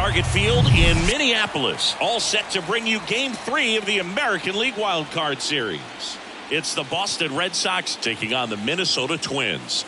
Target Field in Minneapolis, all set to bring you Game 3 of the American League Wild Card Series. It's the Boston Red Sox taking on the Minnesota Twins.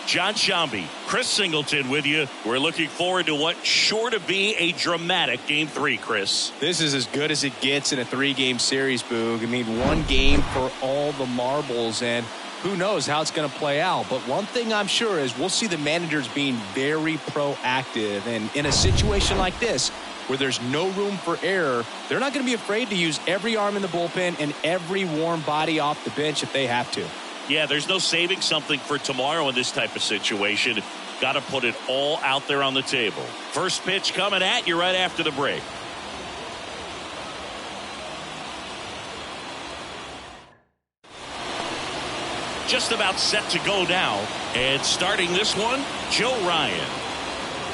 John Sciambi, Chris Singleton with you. We're looking forward to what's sure to be a dramatic Game 3, Chris. This is as good as it gets in a 3-game series, Boog. I mean, one game for all the marbles, and who knows how it's going to play out. But one thing I'm sure is we'll see the managers being very proactive. And in a situation like this, where there's no room for error, they're not going to be afraid to use every arm in the bullpen and every warm body off the bench if they have to. Yeah, there's no saving something for tomorrow in this type of situation. Got to put it all out there on the table. First pitch coming at you right after the break. Just about set to go now. And starting this one, Joe Ryan.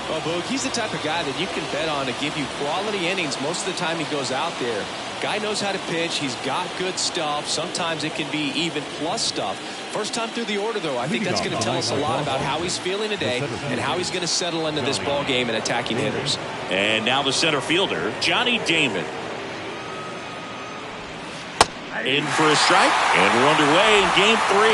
Well, Boog, he's the type of guy that you can bet on to give you quality innings most of the time he goes out there. Guy knows how to pitch. He's got good stuff. Sometimes it can be even plus stuff. First time through the order, though, I think that's going to tell us a lot about how he's feeling today and how he's going to settle into this ball game and attacking hitters. And now the center fielder, Johnny Damon. In for a strike, and we're underway in Game 3.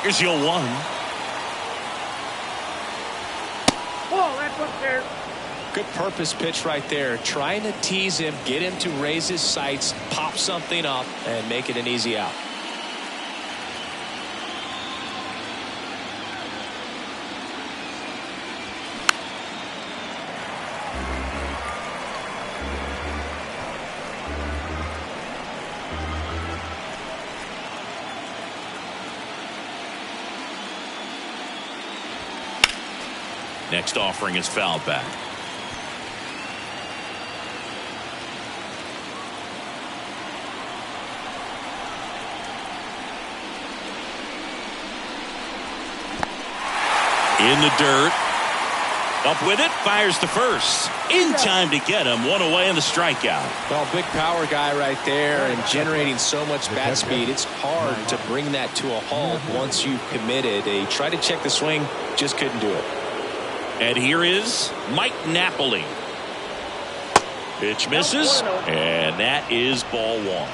Here's your 1. Oh, that's up there. Good purpose pitch right there. Trying to tease him, get him to raise his sights, pop something up, and make it an easy out. Next offering is fouled back. In the dirt. Up with it. Fires to first. In time to get him. One away in the strikeout. Well, big power guy right there and generating so much bat speed. It's hard to bring that to a halt once you've committed. They tried to check the swing, just couldn't do it. And here is Mike Napoli. Pitch misses, and that is ball 1.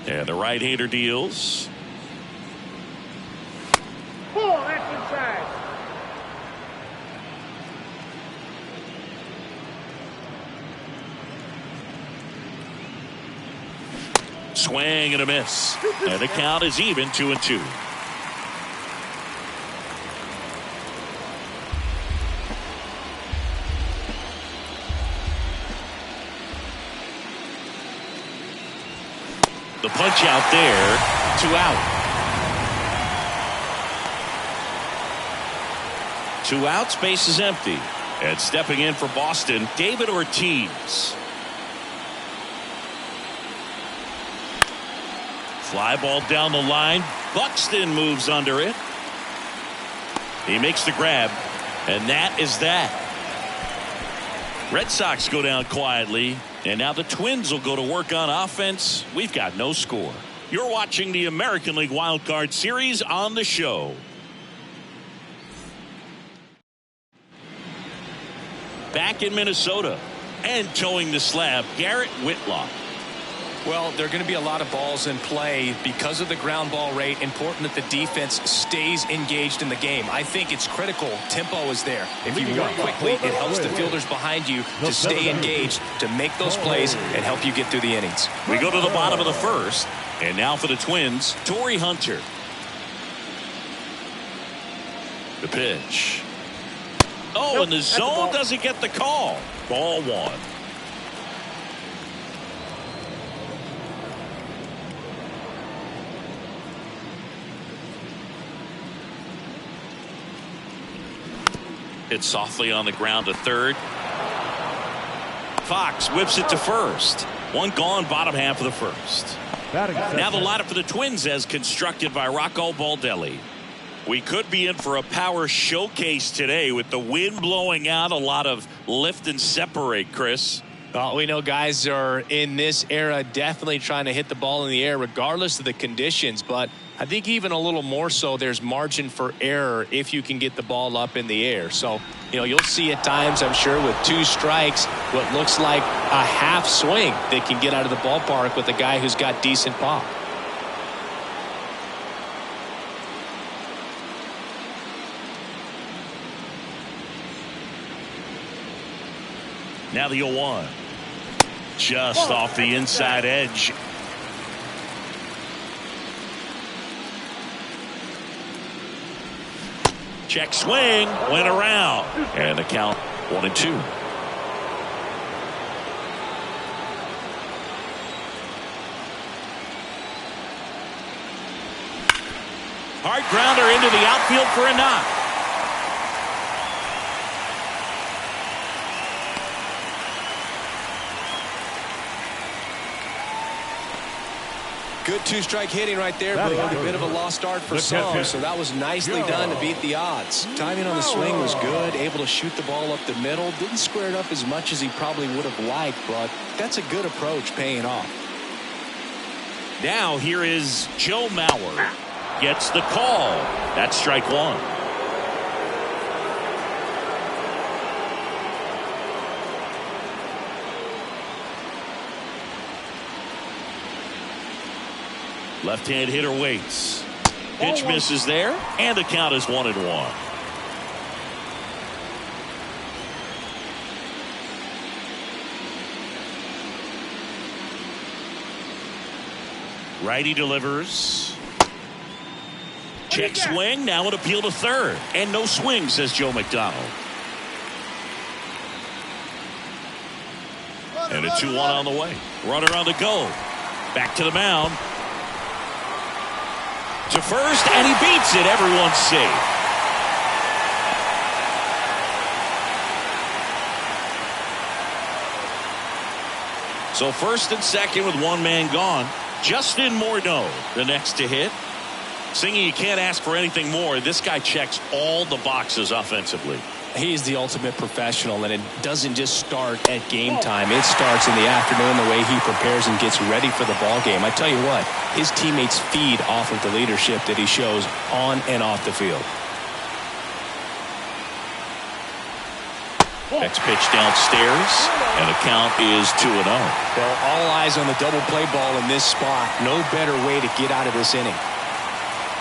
And the right-hander deals. Oh, that's inside. Swing and a miss. And the count is even 2-2. The punch out there. 2 out. 2 outs, base is empty. And stepping in for Boston, David Ortiz. Fly ball down the line. Buxton moves under it. He makes the grab. And that is that. Red Sox go down quietly. And now the Twins will go to work on offense. We've got no score. You're watching the American League Wild Card Series on the show. Back in Minnesota and towing the slab, Garrett Whitlock. Well, there are going to be a lot of balls in play because of the ground ball rate. Important that the defense stays engaged in the game. I think it's critical. Tempo is there. If you work quickly, it helps the fielders behind you to stay engaged, to make those plays, and help you get through the innings. We go to the bottom of the first. And now for the Twins, Torrey Hunter. The pitch. Oh, and the zone doesn't get the call. Ball 1. It's softly on the ground to third. Fox whips it to first. One gone, bottom half of the first. Now the lineup for the Twins as constructed by Rocco Baldelli. We could be in for a power showcase today with the wind blowing out, a lot of lift and separate, Chris. We know guys are in this era definitely trying to hit the ball in the air regardless of the conditions, but I think even a little more so there's margin for error if you can get the ball up in the air. So, you'll see at times, I'm sure, with 2 strikes, what looks like a half swing that can get out of the ballpark with a guy who's got decent pop. Now the 0-1. Just off the inside edge. Check swing, went around, and the count 1-2. Hard grounder into the outfield for a knock. Good 2-strike hitting right there, Boog. A bit of a lost start for some, so that was nicely done to beat the odds. Timing on the swing was good, able to shoot the ball up the middle. Didn't square it up as much as he probably would have liked, but that's a good approach paying off. Now here is Joe Mauer. Gets the call. That's strike 1. Left-hand hitter waits. Pitch misses there, and the count is 1-1. Righty delivers. Check swing. Now an appeal to third. And no swing, says Joe McDonald. And a 2-1 on the way. Runner on the go. Back to the mound. To first, and he beats it. Everyone's safe. So first and second with one man gone. Justin Morneau, the next to hit. Singy, you can't ask for anything more. This guy checks all the boxes offensively. He's the ultimate professional, and it doesn't just start at game time. It starts in the afternoon, the way he prepares and gets ready for the ball game. I tell you what, his teammates feed off of the leadership that he shows on and off the field. Next pitch downstairs, and the count is 2-0. Well, all eyes on the double play ball in this spot. No better way to get out of this inning.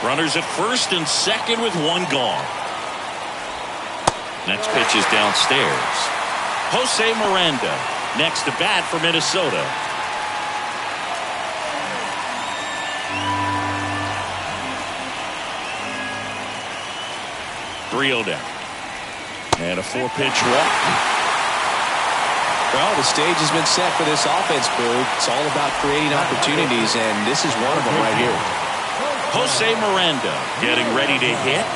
Runners at first and second with one gone. Next pitch is downstairs. Jose Miranda next to bat for Minnesota. Three-0 down. And a 4-pitch walk. Well, the stage has been set for this offense, Boog. It's all about creating opportunities, and this is one of them right here. Jose Miranda getting ready to hit.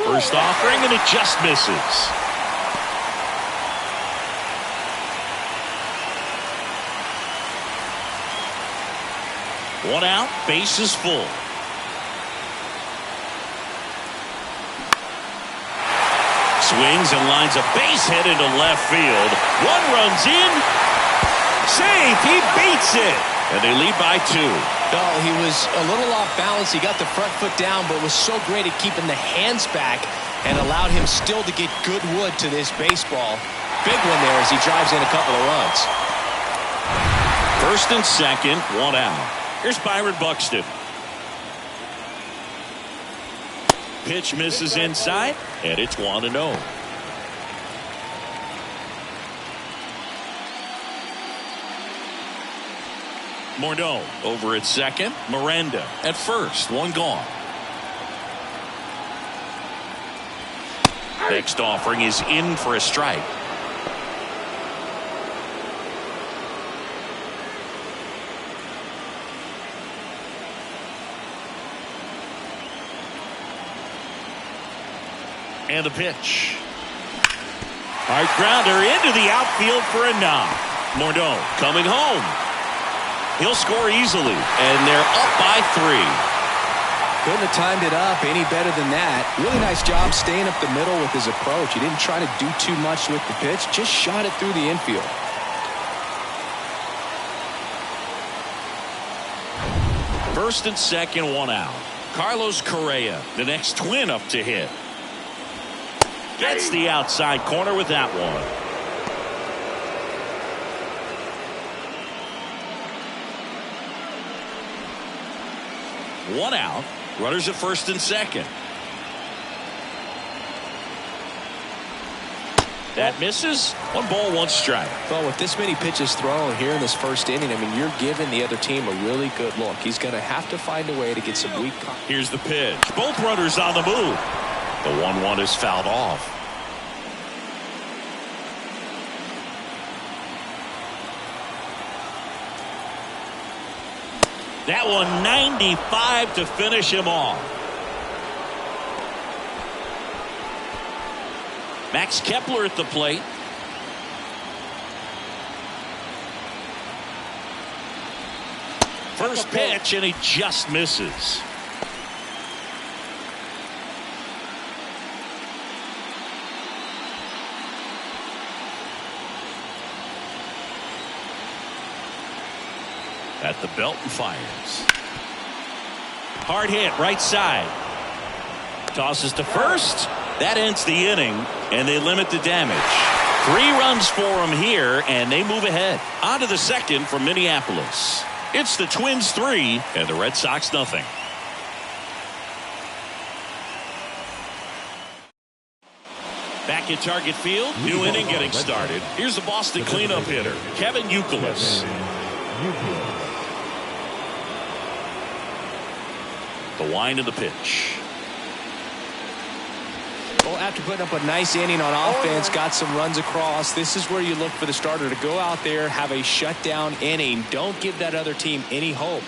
First offering, and it just misses. One out, base is full. Swings and lines a base hit into left field. One runs in. Safe. He beats it. And they lead by 2. No, he was a little off balance. He got the front foot down, but was so great at keeping the hands back and allowed him still to get good wood to this baseball. Big one there as he drives in a couple of runs. First and second, one out. Here's Byron Buxton. Pitch misses inside, and it's 1-0. Morneau over at second. Miranda at first. One gone. Next offering is in for a strike. And the pitch. Hard grounder into the outfield for a knock. Morneau coming home. He'll score easily, and they're up by 3. Couldn't have timed it up any better than that. Really nice job staying up the middle with his approach. He didn't try to do too much with the pitch, just shot it through the infield. First and second, 1 out. Carlos Correa, the next Twin up to hit. Gets the outside corner with that one. One out. Runners at first and second. That misses. 1 ball, 1 strike. Well, with this many pitches thrown here in this first inning, I mean, you're giving the other team a really good look. He's going to have to find a way to get some weak. Here's the pitch. Both runners on the move. The 1-1 is fouled off. That one 95 to finish him off. Max Kepler at the plate. First pitch, and he just misses. At the belt and fires. Hard hit, right side. Tosses to first. That ends the inning, and they limit the damage. 3 runs for them here, and they move ahead. On to the second from Minneapolis. It's the Twins 3 and the Red Sox nothing. Back at Target Field, new inning getting started. Here's the Boston cleanup hitter, Kevin Youkilis. The wind of the pitch. Well, after putting up a nice inning on offense, got some runs across, this is where you look for the starter to go out there, have a shutdown inning. Don't give that other team any hope.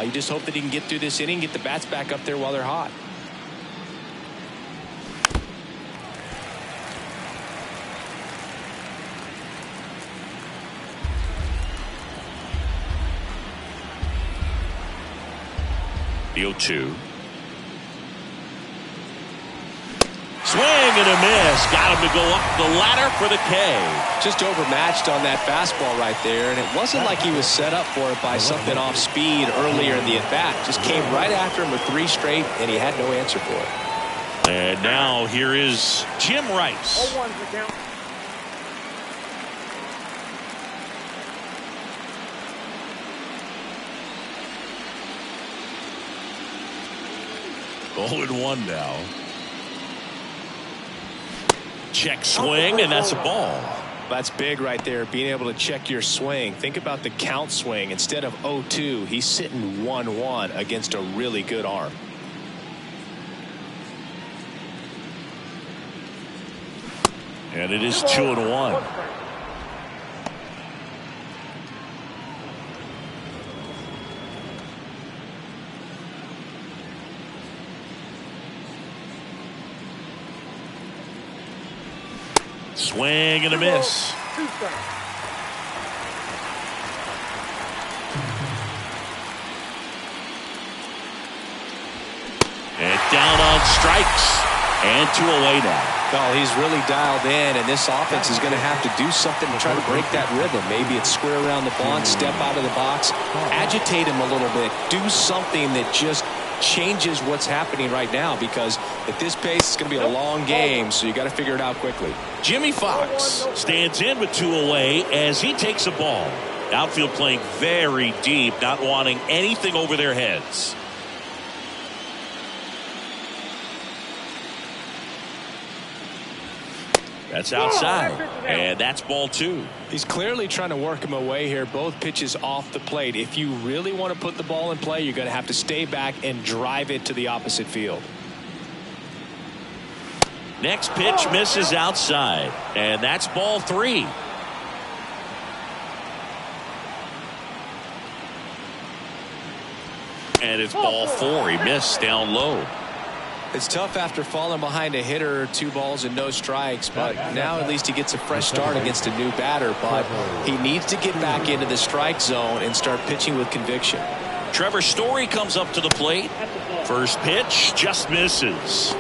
You just hope that he can get through this inning, get the bats back up there while they're hot. The 0-2. Swing and a miss. Got him to go up the ladder for the K. Just overmatched on that fastball right there, and it wasn't like he was set up for it by something off speed earlier in the at-bat. Just came right after him with 3 straight, and he had no answer for it. And now here is Jim Rice. 0-1's the count. Oh, and 1 now. Check swing, and that's a ball. That's big right there, being able to check your swing. Think about the count swing. Instead of 0-2, he's sitting 1-1 against a really good arm. And it is 2-1. Swing and a miss. And down on strikes. And 2 away now. Well, he's really dialed in, and this offense is going to have to do something to try to break that rhythm. Maybe it's square around the bunt, step out of the box, agitate him a little bit, do something that just changes what's happening right now, because at this pace it's going to be a long game, so you got to figure it out quickly. Jimmy Fox stands in with 2 away as he takes a ball. Outfield playing very deep, not wanting anything over their heads. That's outside, and that's ball 2. He's clearly trying to work him away here. Both pitches off the plate. If you really want to put the ball in play, you're going to have to stay back and drive it to the opposite field. Next pitch misses outside, and that's ball 3. And it's ball 4. He missed down low. It's tough after falling behind a hitter, 2 balls and no strikes, but now at least he gets a fresh start against a new batter. But he needs to get back into the strike zone and start pitching with conviction. Trevor Story comes up to the plate. First pitch just misses.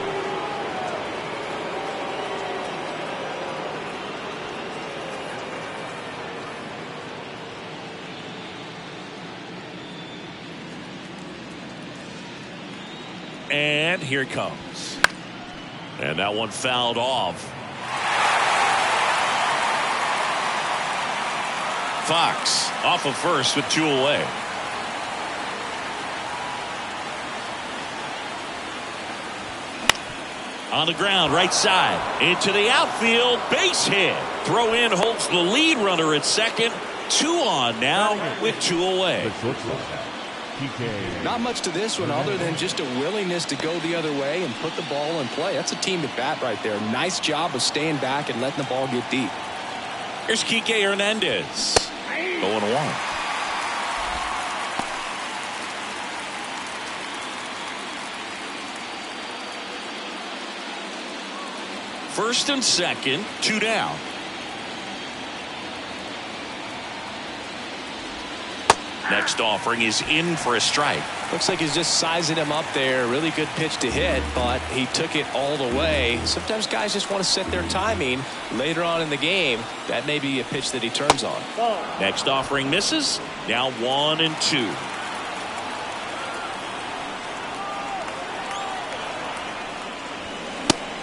And here it comes. And that one fouled off. Fox off of first with 2 away. On the ground, right side. Into the outfield. Base hit. Throw in holds the lead runner at second. 2 on now with 2 away. Not much to this one other than just a willingness to go the other way and put the ball in play. That's a team at bat right there. Nice job of staying back and letting the ball get deep. Here's Kike Hernandez. 0-1. First and second, 2 down. Next offering is in for a strike. Looks like he's just sizing him up there. Really good pitch to hit, but he took it all the way. Sometimes guys just want to set their timing later on in the game. That may be a pitch that he turns on. Next offering misses. Now 1-2.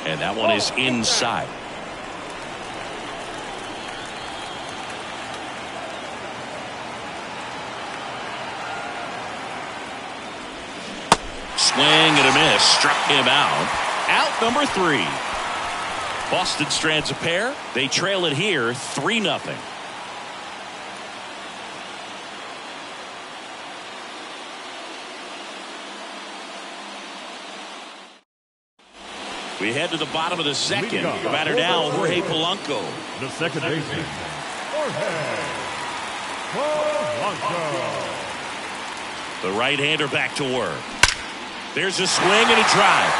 And that one is inside. Swing and a miss. Struck him out. Out number 3. Boston strands a pair. They trail it here 3-0. We head to the bottom of the second. The batter now, Jorge Polanco. The second baseman, Jorge Polanco. The right-hander back to work. There's a swing and a drive.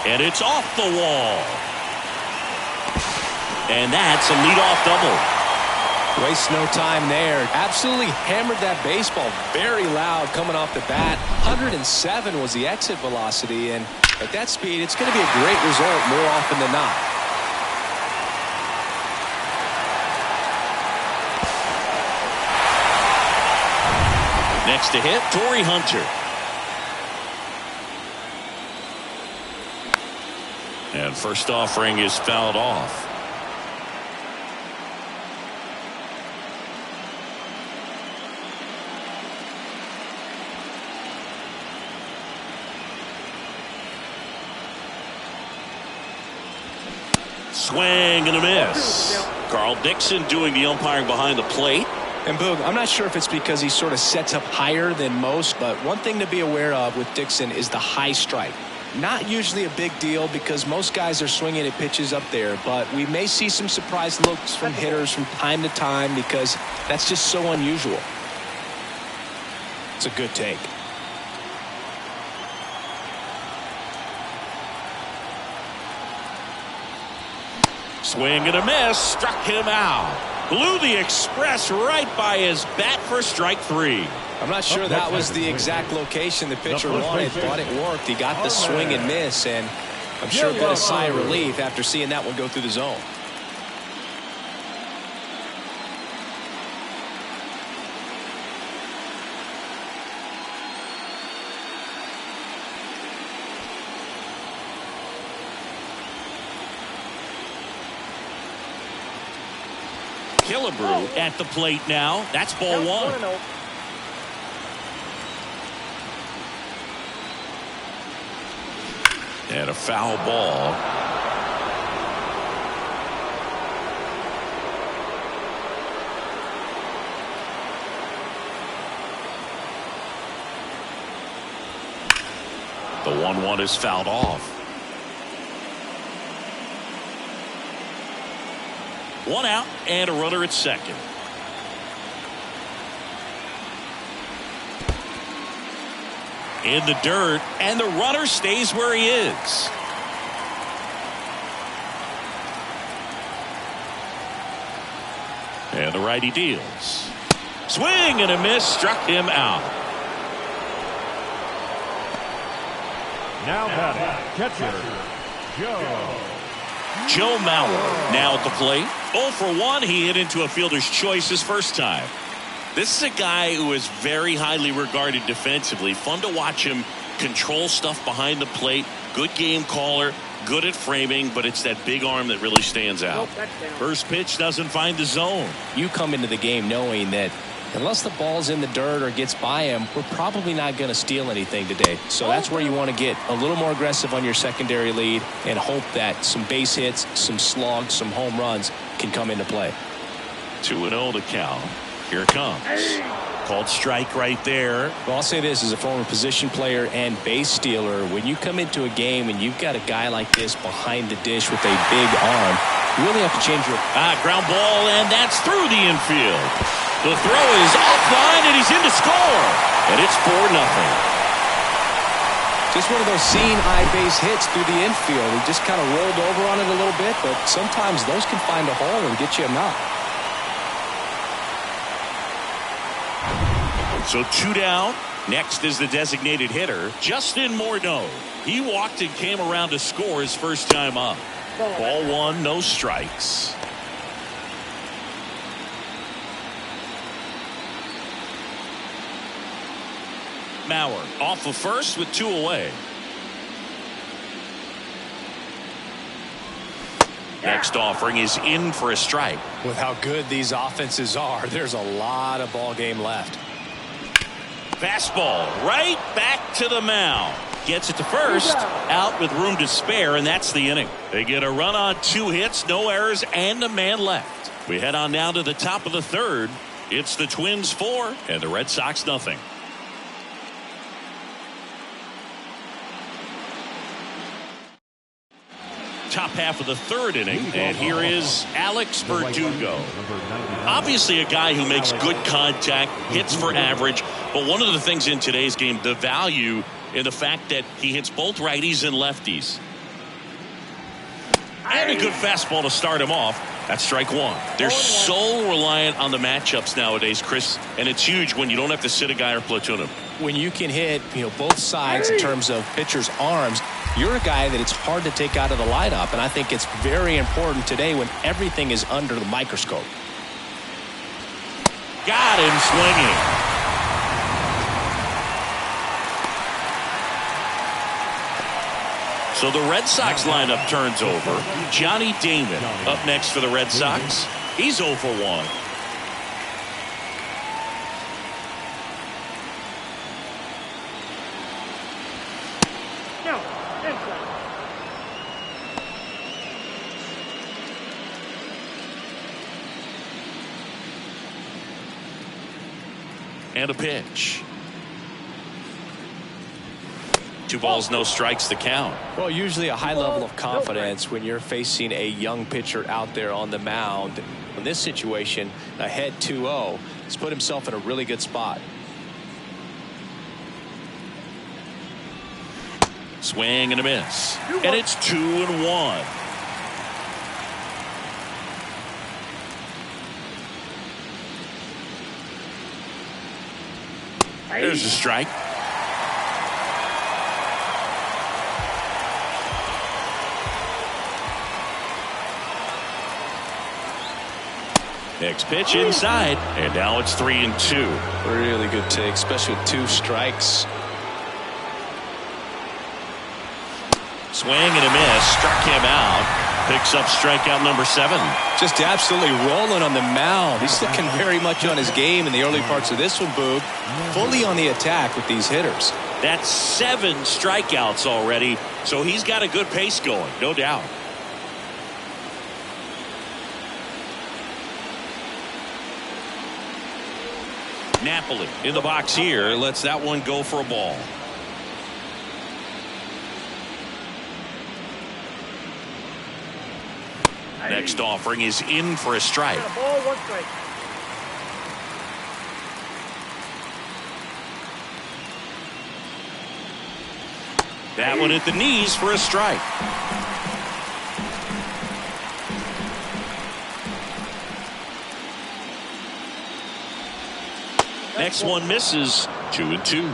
And it's off the wall. And that's a leadoff double. Waste no time there. Absolutely hammered that baseball. Very loud coming off the bat. 107 was the exit velocity, and at that speed, it's going to be a great result more often than not. Next to hit, Torrey Hunter. And first offering is fouled off. Swing and a miss. Carl Dixon doing the umpiring behind the plate. And Boog, I'm not sure if it's because he sort of sets up higher than most, but one thing to be aware of with Dixon is the high strike. Not usually a big deal because most guys are swinging at pitches up there, but we may see some surprise looks from hitters from time to time because that's just so unusual. It's a good take. Swing and a miss. Struck him out. Blew the express right by his bat for strike 3. I'm not sure that was the exact location the pitcher wanted, but it worked. He got the swing and miss, and I'm sure got a sigh of relief after seeing that one go through the zone. Killebrew at the plate now. That's ball 1. And a foul ball. The 1-1 is fouled off. 1 out and a runner at second. in the dirt, and the runner stays where he is. And the righty deals. Swing and a miss, struck him out. Now batting, catcher, Joe Mauer now at the plate. 0 for 1. He hit into a fielder's choice his first time. This is a guy who is very highly regarded defensively. Fun to watch him control stuff behind the plate. Good game caller. Good at framing, but it's that big arm that really stands out. First pitch doesn't find the zone. You come into the game knowing that unless the ball's in the dirt or gets by him, we're probably not going to steal anything today. So that's where you want to get a little more aggressive on your secondary lead and hope that some base hits, some slugs, some home runs can come into play. 2-0 to count. Here it comes. Called strike right there. Well, I'll say this as a former position player and base stealer. When you come into a game and you've got a guy like this behind the dish with a big arm, you really have to change your... Ground ball, and that's through the infield. The throw is offline, and he's in to score. And it's 4-0. Just one of those seeing eye base hits through the infield. He just kind of rolled over on it a little bit, but sometimes those can find a hole and get you a knock. So 2 down. Next is the designated hitter, Justin Morneau. He walked and came around to score his first time up. Ball 1, no strikes. Mauer off of first with 2 away. Next offering is in for a strike. With how good these offenses are, there's a lot of ball game left. Fastball right back to the mound. Gets it to first, out with room to spare, and that's the inning. They get a run on 2 hits, no errors, and a man left. We head on down to the top of the third. It's the Twins 4 and the Red Sox nothing. Top half of the third inning, and here is Alex Verdugo. Obviously a guy who makes good contact, hits for average, but one of the things in today's game, the value in the fact that he hits both righties and lefties. And a good fastball to start him off. That's strike 1. They're so reliant on the matchups nowadays, Chris, and it's huge when you don't have to sit a guy or platoon him. When you can hit, both sides in terms of pitchers' arms, you're a guy that it's hard to take out of the lineup, and I think it's very important today when everything is under the microscope. Got him swinging. So the Red Sox lineup turns over. Johnny Damon up next for the Red Sox. He's 0 for 1. And a pitch. 2 balls, no strikes to count. Well, usually a high level of confidence when you're facing a young pitcher out there on the mound. In this situation, ahead 2-0, he's put himself in a really good spot. Swing and a miss. And it's 2-1. There's a strike. Next pitch inside, and now it's 3-2. Really good take, especially with 2 strikes. Swing and a miss, struck him out. Picks up strikeout number 7. Just absolutely rolling on the mound. He's looking very much on his game in the early parts of this one, Boog. Fully on the attack with these hitters. That's 7 strikeouts already, so he's got a good pace going, no doubt. Napoli in the box here, lets that one go for a ball. Next offering is in for a strike. Ball 1 strike. That one at the knees for a strike. Next one misses. 2-2.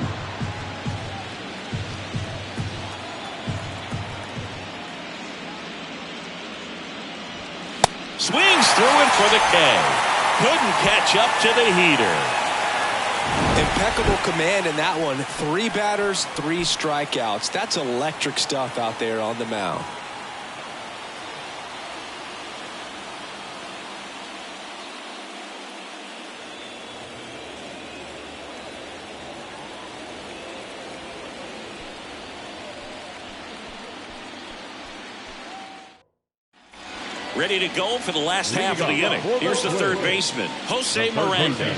Swings through it for the K. Couldn't catch up to the heater. Impeccable command in that one. 3 batters, 3 strikeouts. That's electric stuff out there on the mound. Ready to go for the last half of the inning. Here's the third baseman, Jose Miranda.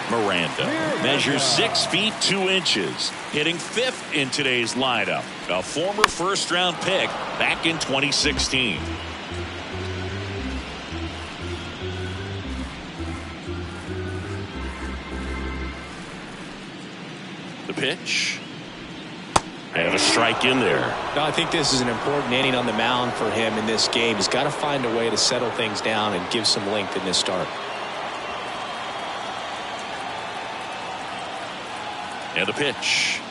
Miranda measures 6 feet 2 inches, hitting 5th in today's lineup. A former first-round pick back in 2016. The pitch. And a strike in there. No, I think this is an important inning on the mound for him in this game. He's got to find a way to settle things down and give some length in this start. And a pitch.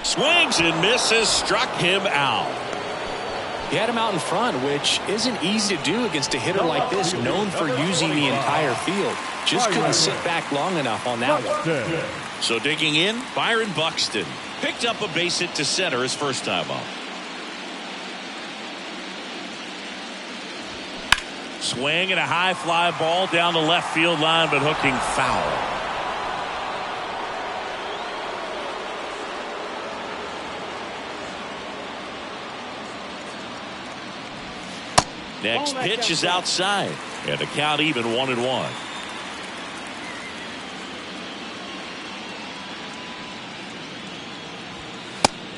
Swings and misses, struck him out. He had him out in front, which isn't easy to do against a hitter like this, known for using the entire field. Just couldn't sit back long enough on that one. So digging in, Byron Buxton. Picked up a base hit to center his first time up. Swing and a high fly ball down the left field line, but hooking foul. Next pitch is outside, and the count even 1-1.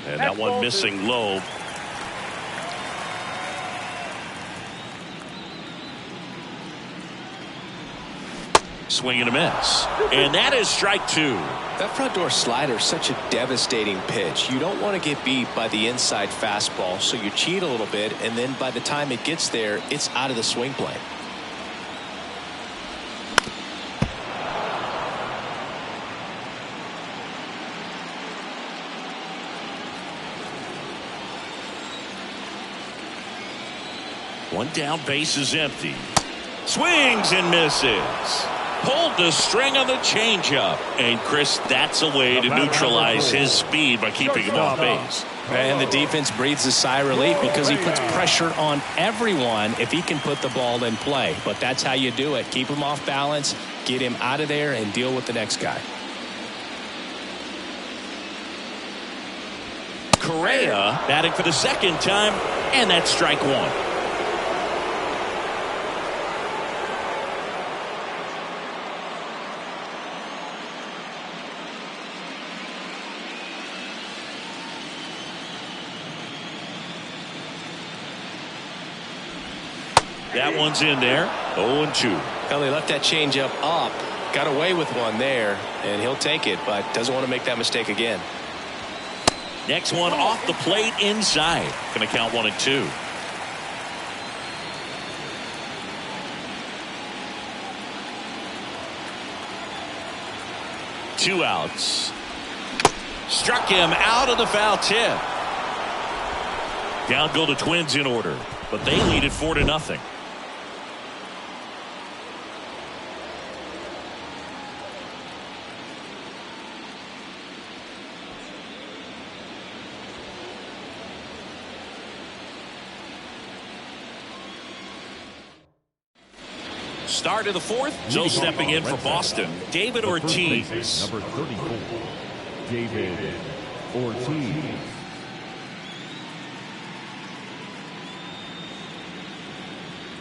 And that one missing low. Swing and a miss. And that is strike 2. That front door slider is such a devastating pitch. You don't want to get beat by the inside fastball, so you cheat a little bit, and then by the time it gets there, it's out of the swing plane. One down, base is empty. Swings and misses. Pulled the string on the changeup. And Chris, that's a way to neutralize his speed by keeping him off base. And the defense breathes a sigh of relief because he puts pressure on everyone if he can put the ball in play. But that's how you do it. Keep him off balance, get him out of there, and deal with the next guy. Correa batting for the second time, and that's strike 1. That one's in there. 0-2. Well, he left that changeup up, got away with one there, and he'll take it, but doesn't want to make that mistake again. Next one off the plate inside. Going to count 1-2. Two outs. Struck him out of the foul tip. Down go the Twins in order, but they lead it 4-0. Start of the fourth. So stepping in for Boston, David Ortiz. Number 34, David Ortiz.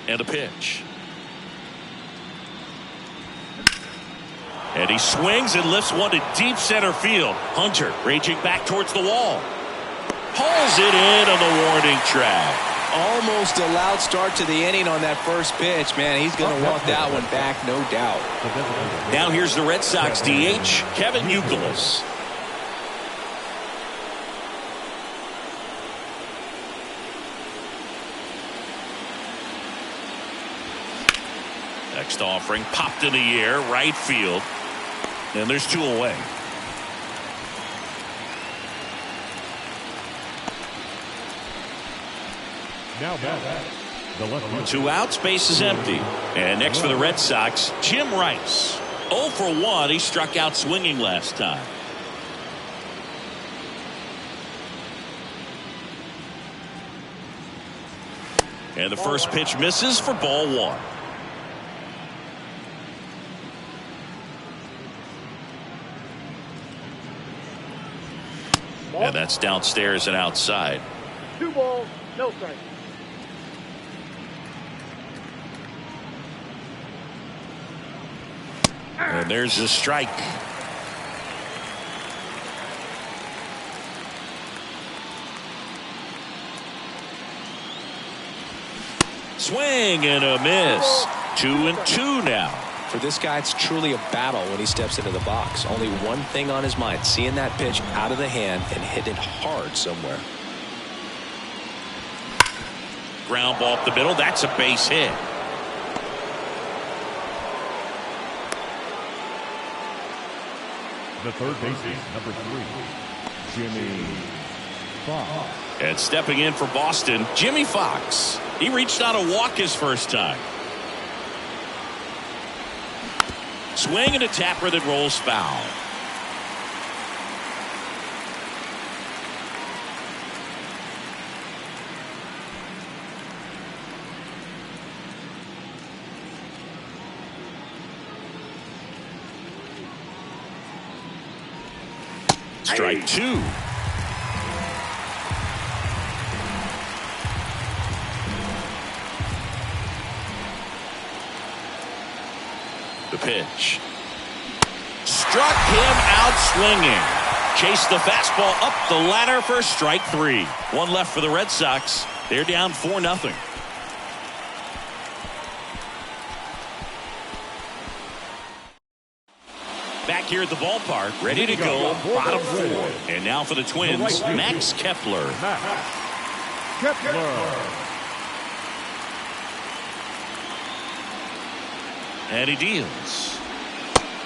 And a pitch. And he swings and lifts one to deep center field. Hunter raging back towards the wall. Pulls it in on the warning track. Almost a loud start to the inning on that first pitch. Man, he's going to want that one back, no doubt. Now here's the Red Sox DH, Kevin Youkilis. Next offering popped in the air, right field, and there's 2 away. Now back. The left field. 2 outs, base is empty. And next for the Red Sox, Jim Rice. 0 for 1. He struck out swinging last time. And the first pitch misses for ball 1. And that's downstairs and outside. 2 balls, no strikes. And there's a strike. Swing and a miss. 2-2 now. For this guy, it's truly a battle when he steps into the box. Only one thing on his mind, seeing that pitch out of the hand and hit it hard somewhere. Ground ball up the middle. That's a base hit. The third baseman, number 3, Jimmy Fox. And stepping in for Boston, Jimmy Fox. He reached out a walk his first time. Swing and a tapper that rolls foul. Strike 2. The pitch. Struck him out swinging. Chased the fastball up the ladder for strike 3. 1 left for the Red Sox. They're down 4-0. Back here at the ballpark, ready to go, bottom 4. And now for the Twins, Max Kepler. And he deals.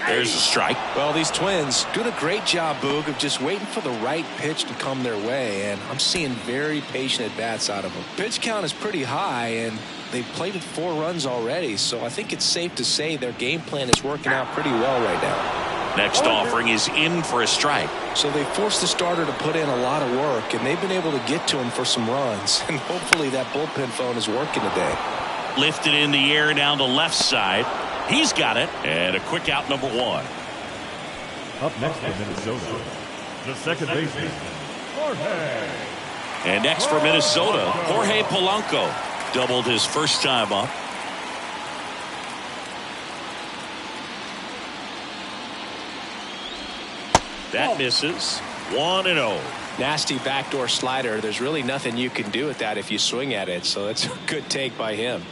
There's a strike. Well, these Twins doing a great job, Boog, of just waiting for the right pitch to come their way, and I'm seeing very patient at-bats out of them. Pitch count is pretty high, and they've plated 4 runs already, so I think it's safe to say their game plan is working out pretty well right now. Next offering is in for a strike. So they forced the starter to put in a lot of work, and they've been able to get to him for some runs, and hopefully that bullpen phone is working today. Lifted in the air down the left side. He's got it, and a quick out, number 1. Up next for Minnesota, the second baseman, Jorge. And next for Minnesota, Jorge Polanco. Doubled his first time up. That misses. 1-0. Nasty backdoor slider. There's really nothing you can do with that if you swing at it, so that's a good take by him.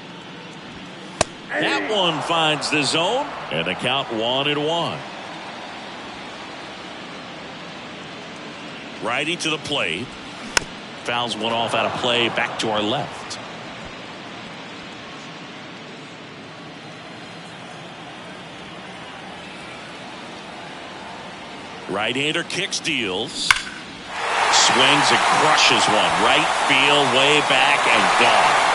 That one finds the zone, and the count 1-1. Righty to the plate. Fouls one off out of play, back to our left. Right-hander kicks, deals. Swings and crushes one. Right field, way back, and gone.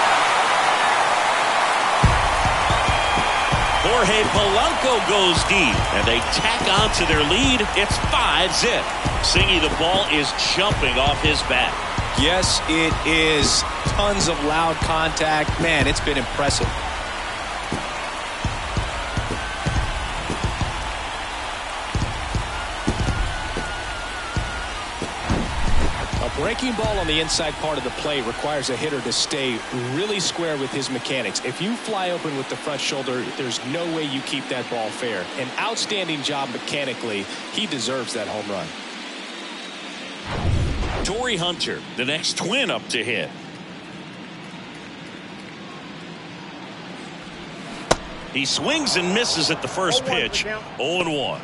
Jorge Polanco goes deep, and they tack on to their lead. It's 5-zip. Singy, the ball is jumping off his bat. Yes, it is. Tons of loud contact. Man, it's been impressive. Breaking ball on the inside part of the plate requires a hitter to stay really square with his mechanics. If you fly open with the front shoulder, there's no way you keep that ball fair. An outstanding job mechanically. He deserves that home run. Torrey Hunter, the next Twin up to hit. He swings and misses at the first pitch. 0-1.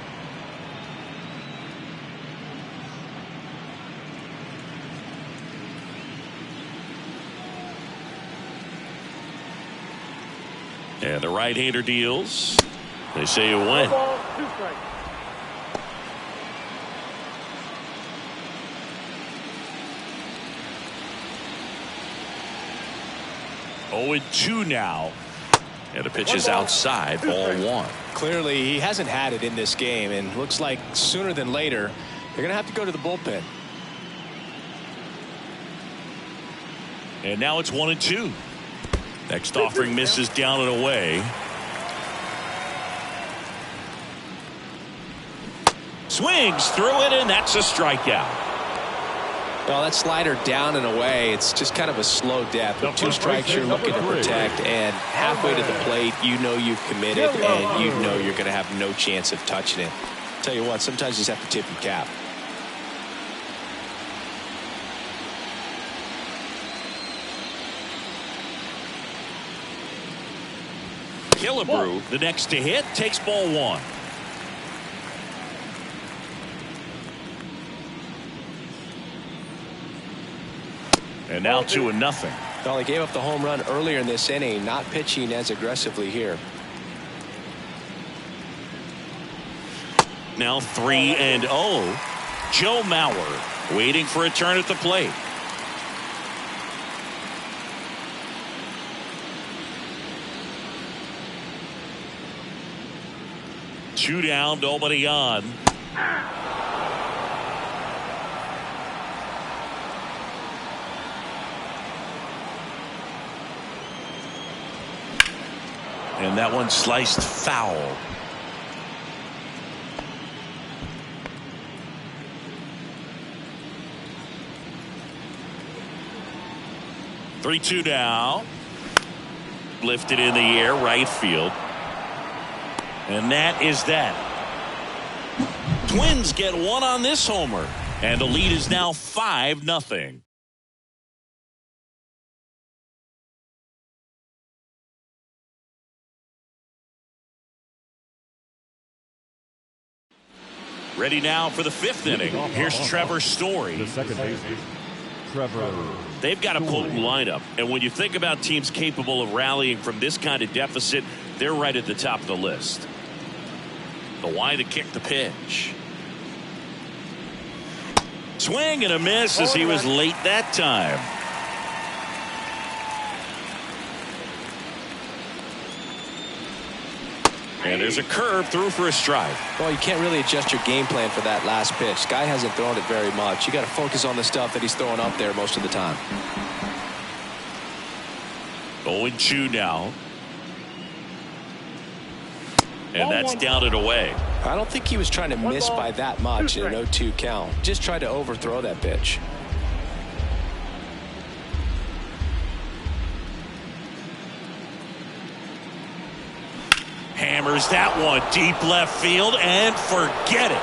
And the right-hander deals. They say a win. 2 strikes. Oh, 2 now. And the pitch is outside, ball 1. Clearly, he hasn't had it in this game, and looks like sooner than later, they're going to have to go to the bullpen. And now it's 1-2. Next offering misses down and away. Swings through it, and that's a strikeout. Well, that slider down and away, it's just kind of a slow death. With 2 strikes, you're looking to protect, and halfway to the plate, you know you've committed, and you know you're going to have no chance of touching it. Tell you what, sometimes you just have to tip your cap. Killebrew, the next to hit, takes ball 1. And now 2-0. Well, he gave up the home run earlier in this inning, not pitching as aggressively here. Now 3-0. Joe Mauer waiting for a turn at the plate. Two down, nobody on. And that one sliced foul. Three-two now. Lifted in the air, right field. And that is that. Twins get one on this homer. And the lead is now 5-0. Ready now for the 5th inning. Here's Trevor Story. The second baseman, Trevor. They've got a potent lineup, and when you think about teams capable of rallying from this kind of deficit, they're right at the top of the list. The wide to kick the pitch. Swing and a miss as he was late that time. And there's a curve through for a strike. Well, you can't really adjust your game plan for that last pitch. Guy hasn't thrown it very much. You got to focus on the stuff that he's throwing up there most of the time. 0-2 now. And that's down and away. I don't think he was trying to miss by that much in an 0-2 count. Just tried to overthrow that pitch. Hammers that one deep left field and forget it.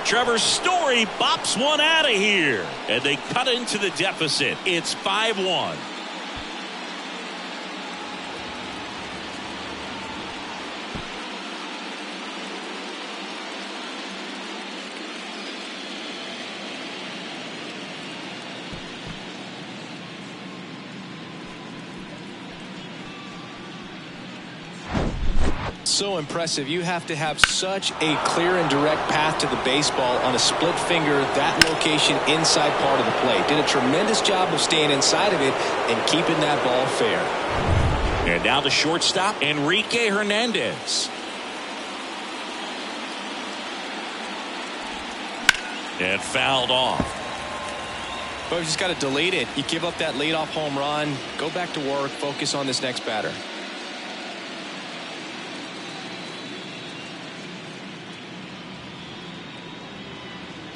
Trevor Story bops one out of here, and they cut into the deficit. It's 5-1. So impressive. You have to have such a clear and direct path to the baseball on a split finger, that location inside part of the plate. Did a tremendous job of staying inside of it and keeping that ball fair. And now the shortstop, Enrique Hernandez. And fouled off. But you just got to delete it. You give up that leadoff home run, go back to work, focus on this next batter.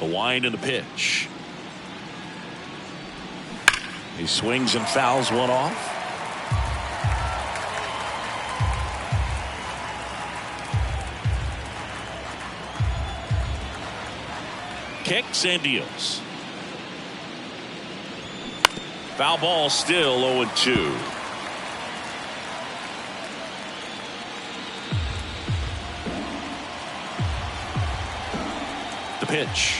The wind and the pitch. He swings and fouls one off. Kicks and deals. Foul ball, still 0-2. The pitch.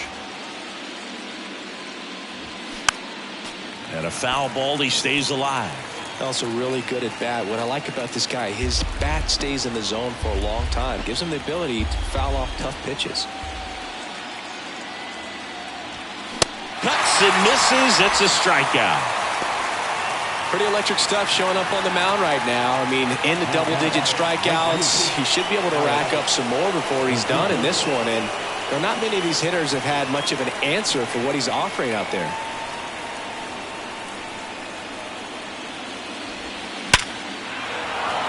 And a foul ball, he stays alive. Also really good at bat. What I like about this guy, his bat stays in the zone for a long time. Gives him the ability to foul off tough pitches. Cuts and misses. It's a strikeout. Pretty electric stuff showing up on the mound right now. I mean, in the double-digit strikeouts, he should be able to rack up some more before he's done in this one. And there are not many of these hitters have had much of an answer for what he's offering out there.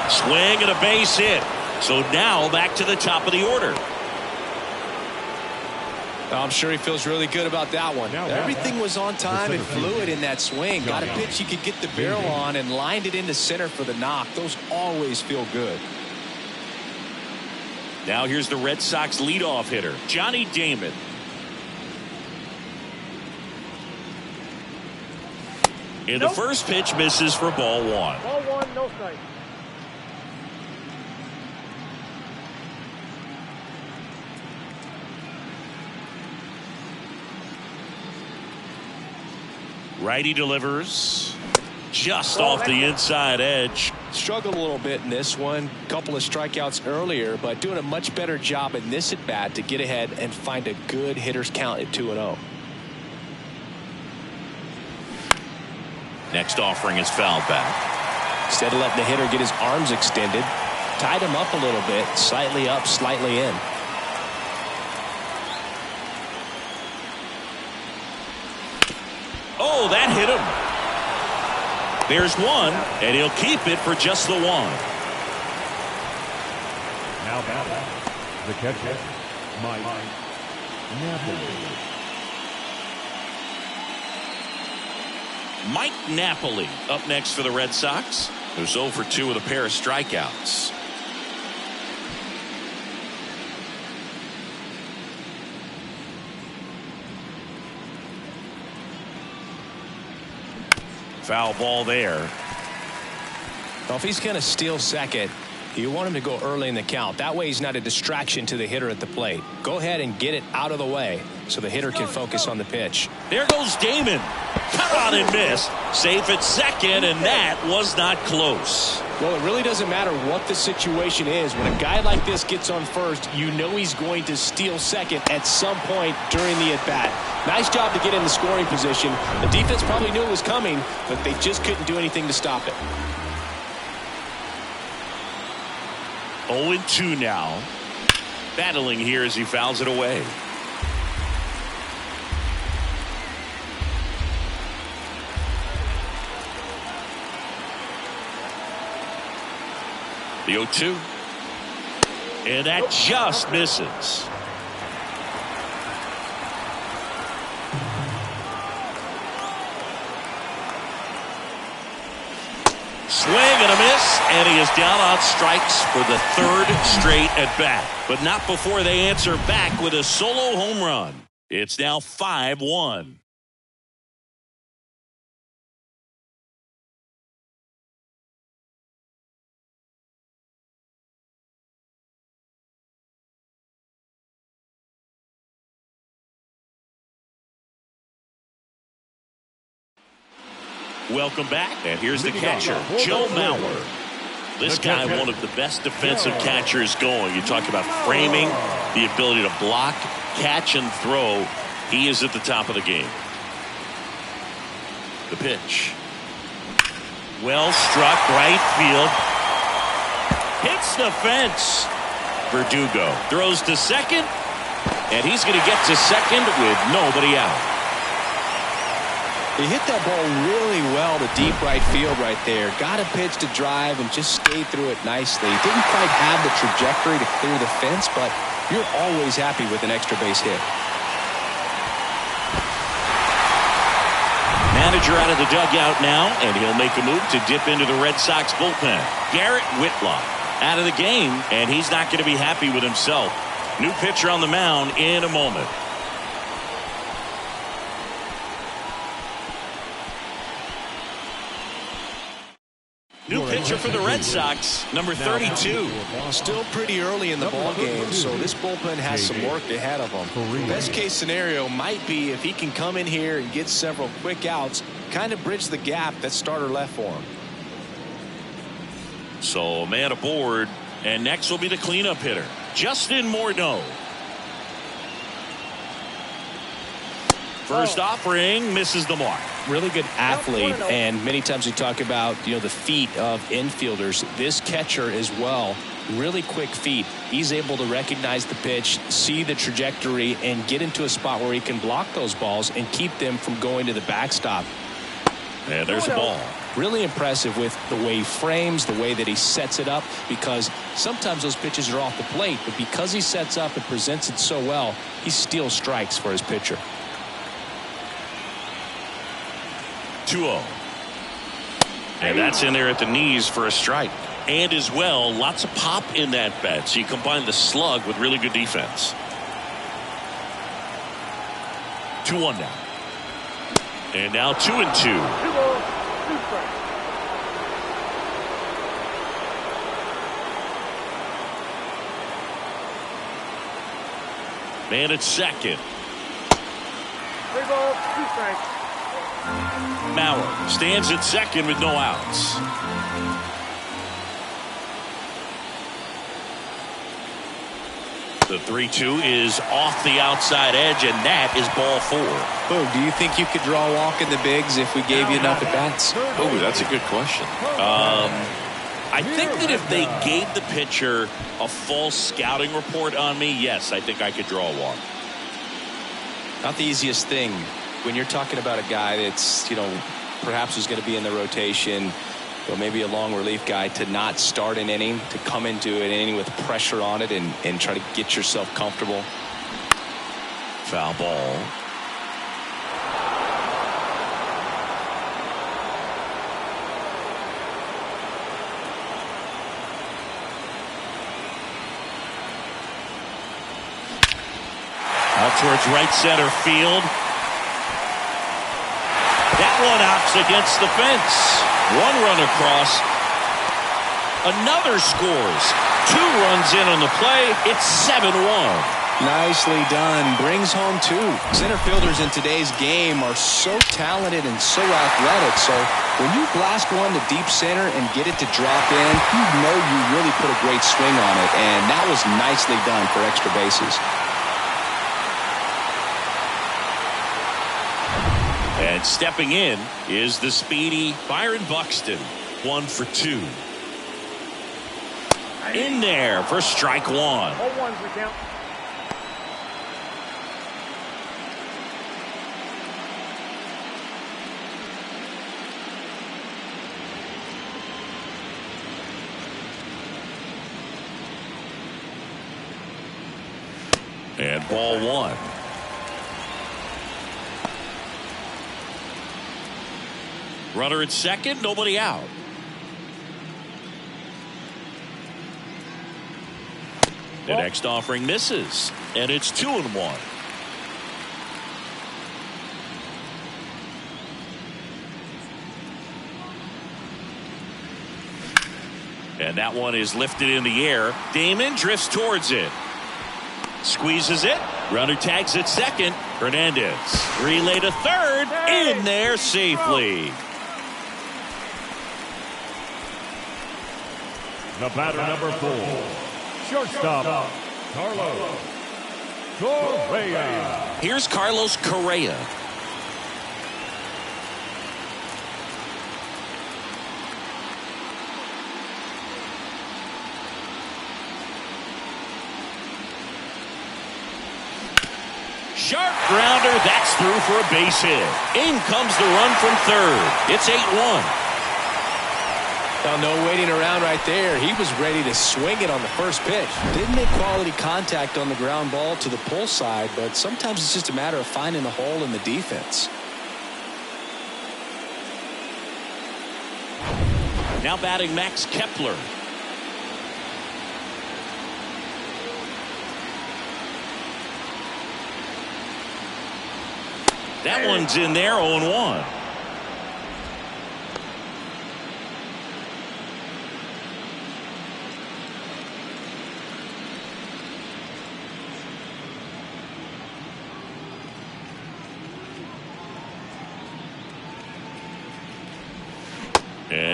Swing and a base hit. So now back to the top of the order. I'm sure he feels really good about that one. Everything was on time and fluid in that swing. Got a pitch you could get the barrel on and lined it into center for the knock. Those always feel good. Now here's the Red Sox leadoff hitter, Johnny Damon. In the first pitch, misses for ball one. Ball one, no strike. Righty delivers just off the inside edge. Struggled a little bit in this one. Couple of strikeouts earlier, but doing a much better job in this at bat to get ahead and find a good hitter's count at 2-0. Next offering is fouled back. Instead of letting the hitter get his arms extended, tied him up a little bit, slightly up, slightly in. Oh, that hit him. There's one, and he'll keep it for just the one. Now batting, the catcher, Mike Napoli. Mike Napoli up next for the Red Sox. They're 0 for 2 with a pair of strikeouts. Foul ball there. Well, if he's going to steal second, you want him to go early in the count. That way he's not a distraction to the hitter at the plate. Go ahead and get it out of the way so the hitter can focus on the pitch. There goes Damon. Cut on and miss. Safe at second, and that was not close. Well, it really doesn't matter what the situation is. When a guy like this gets on first, you know he's going to steal second at some point during the at-bat. Nice job to get in the scoring position. The defense probably knew it was coming, but they just couldn't do anything to stop it. 0-2 now. Battling here as he fouls it away. The 0-2. And that just misses. Swing and a miss, and he is down on strikes for the third straight at bat. But not before they answer back with a solo home run. It's now 5-1. Welcome back, and here's the catcher, Joe Mauer. This guy, one of the best defensive catchers going. You talk about framing, the ability to block, catch, and throw. He is at the top of the game. The pitch. Well struck, right field. Hits the fence. Verdugo throws to second, and he's going to get to second with nobody out. He hit that ball really well to deep right field right there. Got a pitch to drive and just stayed through it nicely. Didn't quite have the trajectory to clear the fence, but you're always happy with an extra base hit. Manager out of the dugout now, and he'll make a move to dip into the Red Sox bullpen. Garrett Whitlock out of the game, and he's not going to be happy with himself. New pitcher on the mound in a moment. New pitcher for the Red Sox, number 32. Still pretty early in the ball game, so this bullpen has some work ahead of them. Best case scenario might be if he can come in here and get several quick outs, kind of bridge the gap that starter left for him. So man aboard, and next will be the cleanup hitter, Justin Morneau. First offering misses the mark. Really good athlete, and many times we talk about the feet of infielders. This catcher as well, really quick feet. He's able to recognize the pitch, see the trajectory, and get into a spot where he can block those balls and keep them from going to the backstop. And there's a ball. Really impressive with the way he frames, the way that he sets it up, because sometimes those pitches are off the plate, but because he sets up and presents it so well, he steals strikes for his pitcher. 2-0. And that's in there at the knees for a strike. And as well, lots of pop in that bat. So you combine the slug with really good defense. 2-1 now. And now 2-2. 2 balls, 2 strikes. Man at second. 3 balls, 2 strikes. Mauer stands at second with no outs. The 3-2 is off the outside edge, and that is ball 4. Boog, do you think you could draw a walk in the bigs if we gave you enough at bats? Oh, that's a good question. I think that if they gave the pitcher a false scouting report on me, yes, I think I could draw a walk. Not the easiest thing when you're talking about a guy that's, perhaps is going to be in the rotation, or maybe a long relief guy, to not start an inning, to come into an inning with pressure on it and try to get yourself comfortable. Foul ball. Out towards right center field. That one knocks against the fence. 1 run across. Another scores. 2 runs in on the play. It's 7-1. Nicely done. Brings home 2. Center fielders in today's game are so talented and so athletic. So when you blast one to deep center and get it to drop in, you really put a great swing on it. And that was nicely done for extra bases. And stepping in is the speedy Byron Buxton. 1 for 2. In there for strike 1. All ones we count. And ball 1. Runner at second, nobody out. The next offering misses, and it's 2-1. And that one is lifted in the air. Damon drifts towards it. Squeezes it. Runner tags at second. Hernandez. Relay to third. In there safely. The batter, number 4, shortstop, Carlos Correa. Here's Carlos Correa. Sharp grounder. That's through for a base hit. In comes the run from third. It's 8-1. Well, no waiting around right there. He was ready to swing it on the first pitch. Didn't make quality contact on the ground ball to the pull side, but sometimes it's just a matter of finding the hole in the defense. Now batting Max Kepler. That one's in there, 0-1.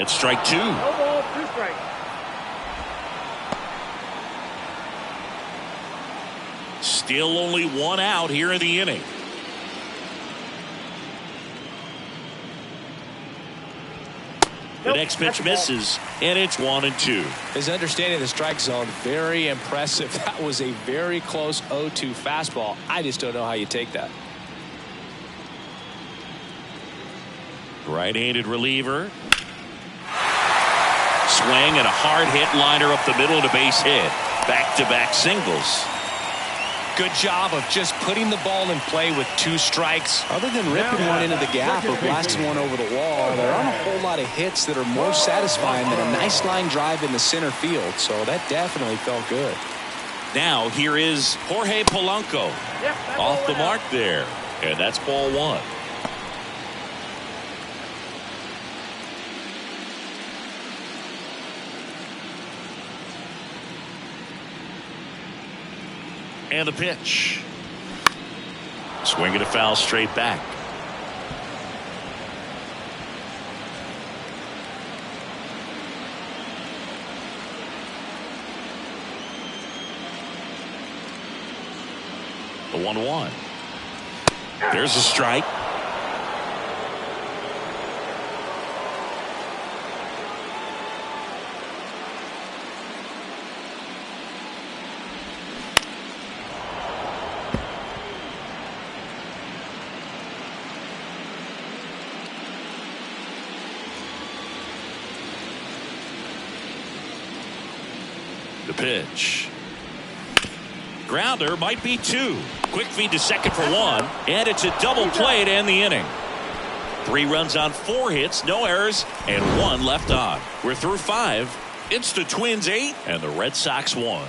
It's strike two. No ball, 2 strikes. Still only 1 out here in the inning. The next pitch misses, and it's 1-2. His understanding of the strike zone, very impressive. That was a very close 0-2 fastball. I just don't know how you take that. Right-handed reliever. Swing and a hard hit liner up the middle and a base hit. Back-to-back singles. Good job of just putting the ball in play with 2 strikes. Other than ripping one into the gap or blasting one over the wall, there aren't a whole lot of hits that are more satisfying than a nice line drive in the center field. So that definitely felt good. Now here is Jorge Polanco. Off the mark there. And that's ball 1. And the pitch. Swinging a foul straight back. The 1-1. There's a strike. The pitch. Grounder might be 2. Quick feed to second for 1. And it's a double play to end the inning. 3 runs on 4 hits, no errors, and 1 left on. We're through 5. It's the Twins 8 and the Red Sox 1.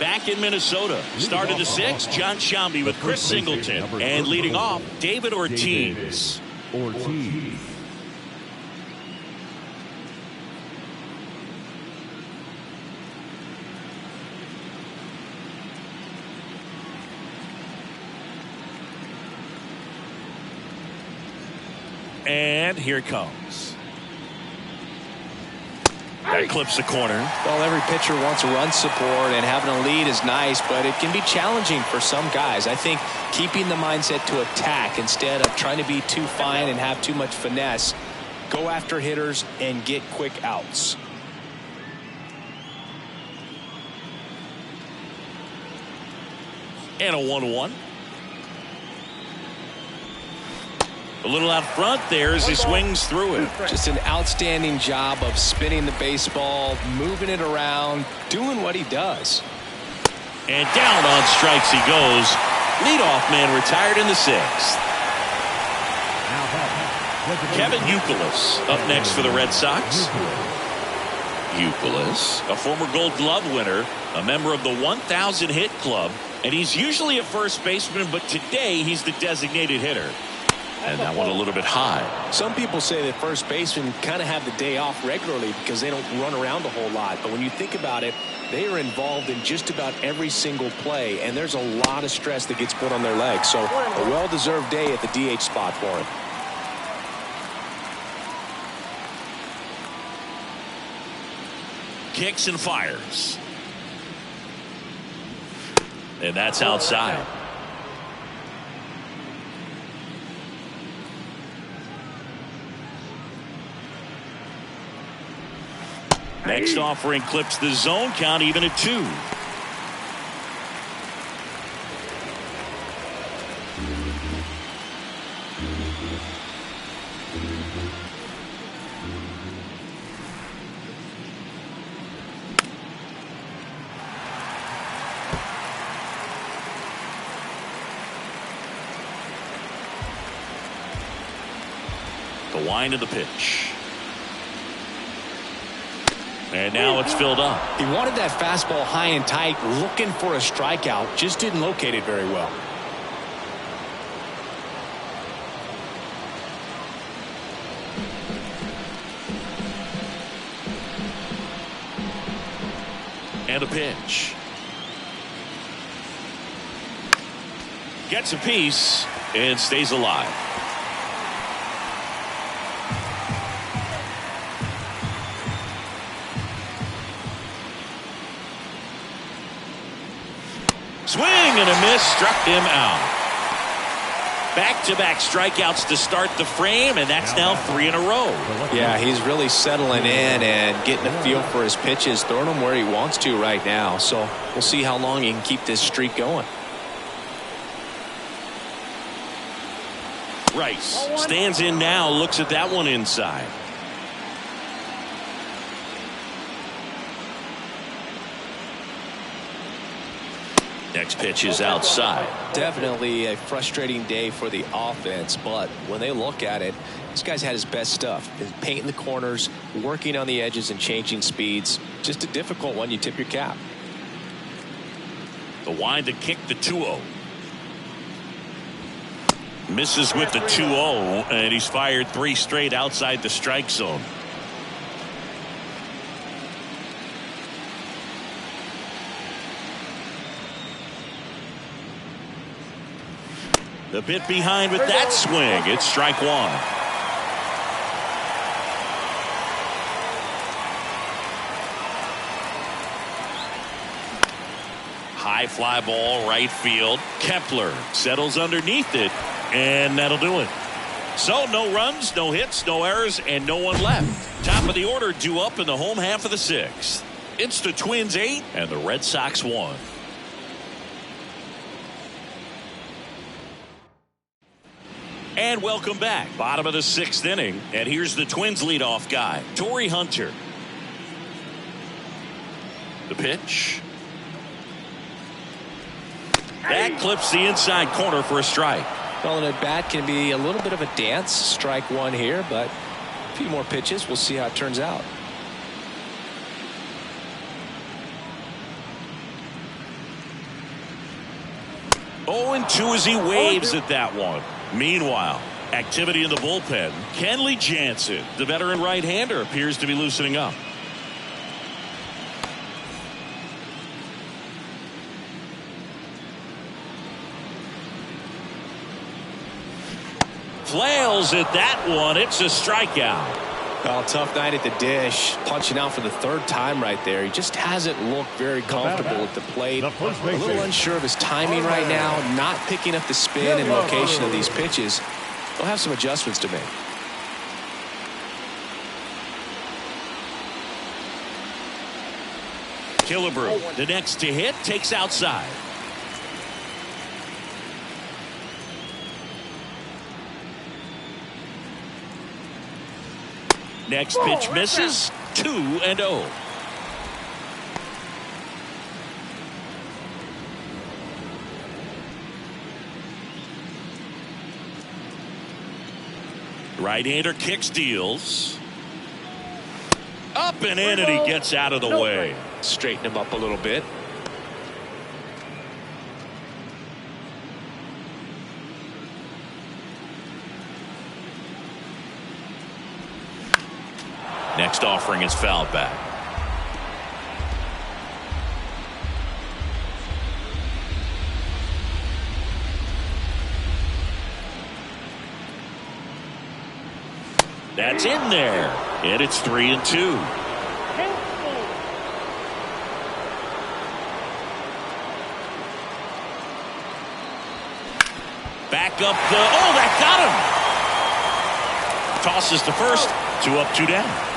Back in Minnesota, started the 6th, John Sciambi with Chris Singleton, and leading off, David Ortiz. And here it comes. That clips the corner. Well, every pitcher wants run support, and having a lead is nice, but it can be challenging for some guys. I think keeping the mindset to attack instead of trying to be too fine and have too much finesse, go after hitters and get quick outs. And a 1-1. A little out front there as he swings through it. Just an outstanding job of spinning the baseball, moving it around, doing what he does. And down on strikes he goes. Leadoff man retired in the 6th. Kevin Youkilis up next for the Red Sox. Youkilis, a former Gold Glove winner, a member of the 1,000 hit club, and he's usually a first baseman, but today he's the designated hitter. And that one a little bit high. Some people say that first basemen kind of have the day off regularly because they don't run around a whole lot. But when you think about it, they are involved in just about every single play, and there's a lot of stress that gets put on their legs. So a well-deserved day at the DH spot for him. Kicks and fires. And that's outside. Next offering clips the zone count even at 2. The wind of the pitch. And now it's filled up. He wanted that fastball high and tight, looking for a strikeout. Just didn't locate it very well. And a pitch. Gets a piece and stays alive. Swing and a miss, struck him out. Back-to-back strikeouts to start the frame, and that's now 3 in a row. Yeah, he's really settling in and getting a feel for his pitches, throwing them where he wants to right now. So we'll see how long he can keep this streak going. Rice stands in now, looks at that one inside. Next pitch is outside. Definitely a frustrating day for the offense, but when they look at it, this guy's had his best stuff. He's painting the corners, working on the edges, and changing speeds. Just a difficult one. You tip your cap. The wind to kick the 2-0. Misses with the 2-0, and he's fired 3 straight outside the strike zone. A bit behind with that swing. It's strike 1. High fly ball, right field. Kepler settles underneath it, and that'll do it. So no runs, no hits, no errors, and no one left. Top of the order due up in the home half of the 6th. It's the Twins 8 and the Red Sox 1. And welcome back. Bottom of the 6th inning. And here's the Twins leadoff guy, Torrey Hunter. The pitch. That clips the inside corner for a strike. Well, an at bat can be a little bit of a dance. Strike 1 here, but a few more pitches. We'll see how it turns out. Oh, 2 as he waves at that one. Meanwhile, activity in the bullpen. Kenley Jansen, the veteran right-hander, appears to be loosening up. Flails at that one. It's a strikeout. Well, tough night at the dish. Punching out for the 3rd time right there. He just hasn't looked very comfortable at the plate. A little unsure of his timing right now. Not picking up the spin and location of these pitches. They'll have some adjustments to make. Killebrew, the next to hit, takes outside. Next pitch misses. 2-0. Right-hander kicks, deals. Up and in, and he gets out of the way. Straighten him up a little bit. Next offering is fouled back. That's in there, and it's 3-2. Back up the, that got him. Tosses to first, 2 up, 2 down.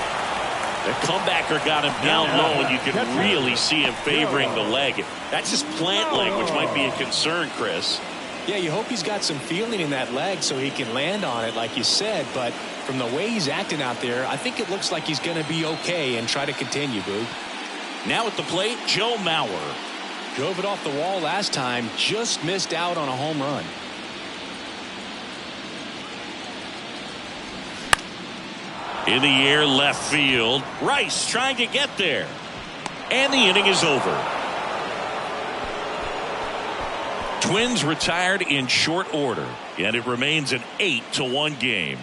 The comebacker got him down low, and you can really see him favoring the leg. That's his plant leg, which might be a concern, Chris. Yeah, you hope he's got some feeling in that leg so he can land on it, like you said. But from the way he's acting out there, I think it looks like he's going to be okay and try to continue, Boo. Now at the plate, Joe Mauer. Drove it off the wall last time, just missed out on a home run. In the air, left field. Rice trying to get there. And the inning is over. Twins retired in short order, and it remains an 8-1 game.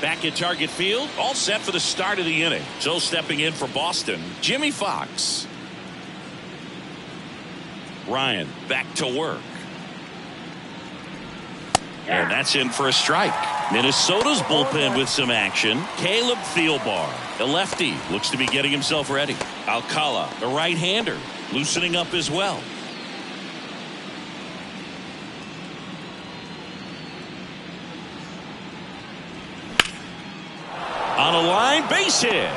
Back at Target Field, all set for the start of the inning. So stepping in for Boston, Jimmy Fox. Ryan back to work. And that's in for a strike. Minnesota's bullpen with some action. Caleb Thielbar, the lefty, looks to be getting himself ready. Alcala, the right-hander, loosening up as well. On a line, base hit.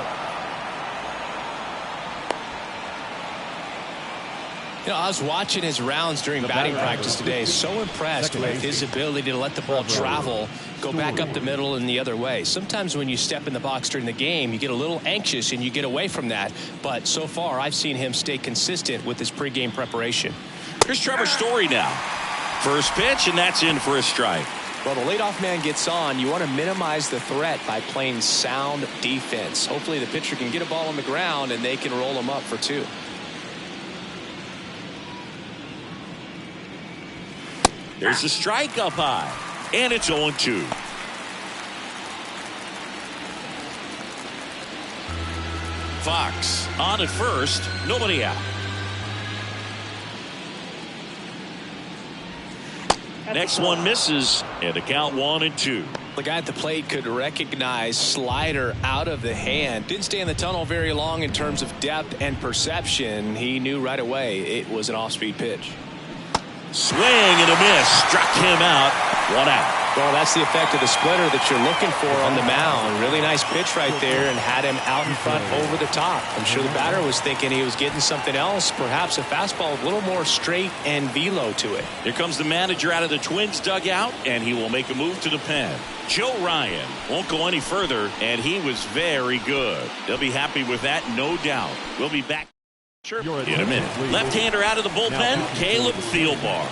You know, I was watching his rounds during batting practice today. So impressed with his ability to let the ball travel, go back up the middle and the other way. Sometimes when you step in the box during the game, you get a little anxious and you get away from that. But so far, I've seen him stay consistent with his pregame preparation. Here's Trevor Story now. First pitch, and that's in for a strike. Well, the leadoff man gets on. You want to minimize the threat by playing sound defense. Hopefully the pitcher can get a ball on the ground and they can roll him up for 2. There's a strike up high, and it's 0-2. Fox on at first, nobody out. Next one misses, and the count 1-2. The guy at the plate could recognize slider out of the hand. Didn't stay in the tunnel very long in terms of depth and perception. He knew right away it was an off-speed pitch. Swing and a miss. Struck him out. 1 out. Well, that's the effect of the splitter that you're looking for on the mound. Really nice pitch right there and had him out in front over the top. I'm sure the batter was thinking he was getting something else, perhaps a fastball with a little more straight and velo to it. Here comes the manager out of the Twins dugout, and he will make a move to the pen. Joe Ryan won't go any further, and he was very good. They'll be happy with that, no doubt. We'll be back in a minute. Left-hander out of the bullpen, Caleb Thielbar.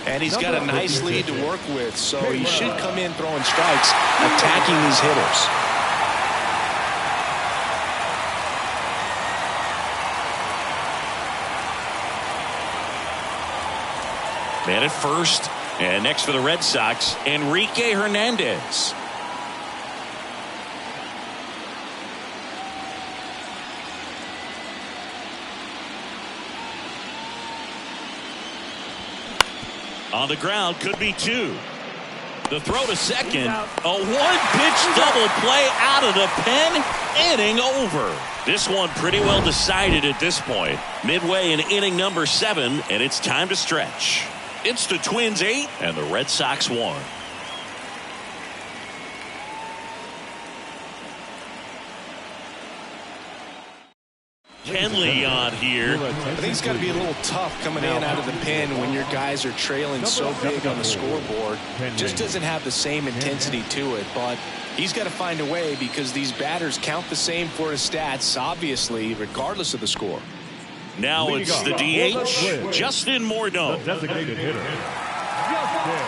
And he's got a nice lead to work with, so he should come in throwing strikes, attacking these hitters. Man at first, and next for the Red Sox, Enrique Hernandez. On the ground, could be 2. The throw to second. A one-pitch double play out of the pen. Inning over. This one pretty well decided at this point. Midway in inning number 7, and it's time to stretch. It's the Twins 8 and the Red Sox 1. Kenley on here. I think it's got to be a little tough coming in out of the pen when your guys are trailing so big on the scoreboard. Just doesn't have the same intensity to it, but he's got to find a way because these batters count the same for his stats, obviously, regardless of the score. Now it's the DH, Justin Morneau. The designated hitter, Justin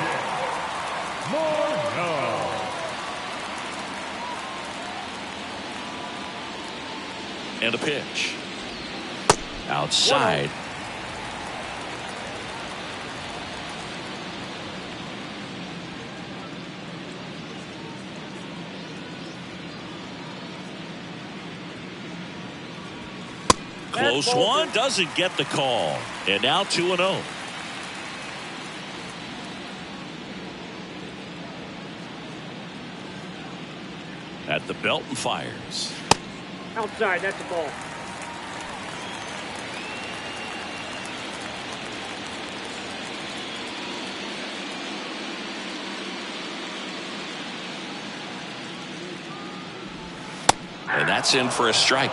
Morneau. And a pitch. Outside. Close one, doesn't get the call. And now 2-0. At the belt and fires. Outside, that's the ball. And that's in for a strike.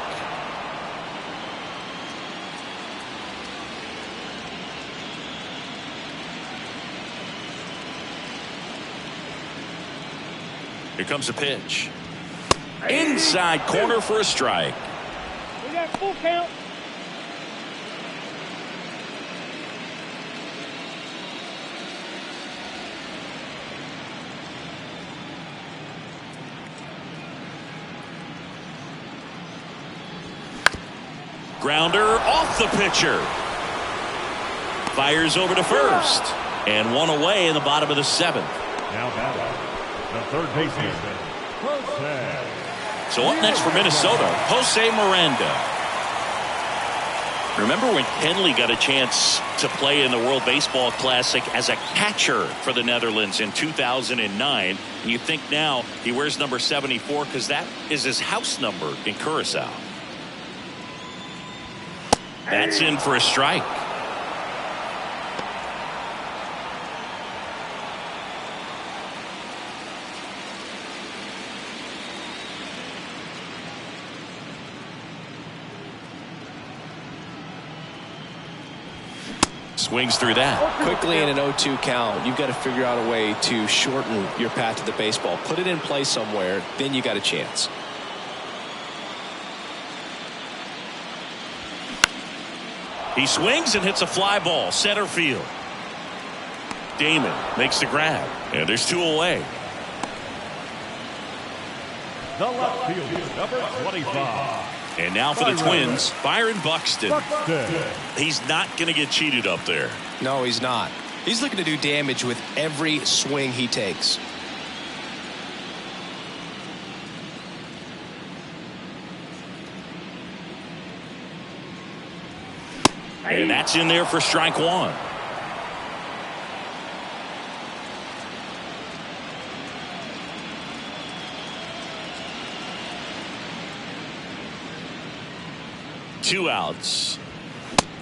Here comes a pitch. Inside corner for a strike. We got full count. Grounder off the pitcher. Fires over to first. And one away in the bottom of the 7th. Now batting, the third baseman, Jose. So up next for Minnesota, Jose Miranda. Remember when Kenley got a chance to play in the World Baseball Classic as a catcher for the Netherlands in 2009? And you think now he wears number 74 because that is his house number in Curaçao. That's in for a strike. Swings through that. Quickly in an 0-2 count, you've got to figure out a way to shorten your path to the baseball. Put it in play somewhere, then you got a chance. He swings and hits a fly ball center field. Damon makes the grab, and there's 2 away. The left fielder, number 25. And now for the Twins, Byron Buxton. He's not going to get cheated up there. No, he's not. He's looking to do damage with every swing he takes. And that's in there for strike 1. Two outs.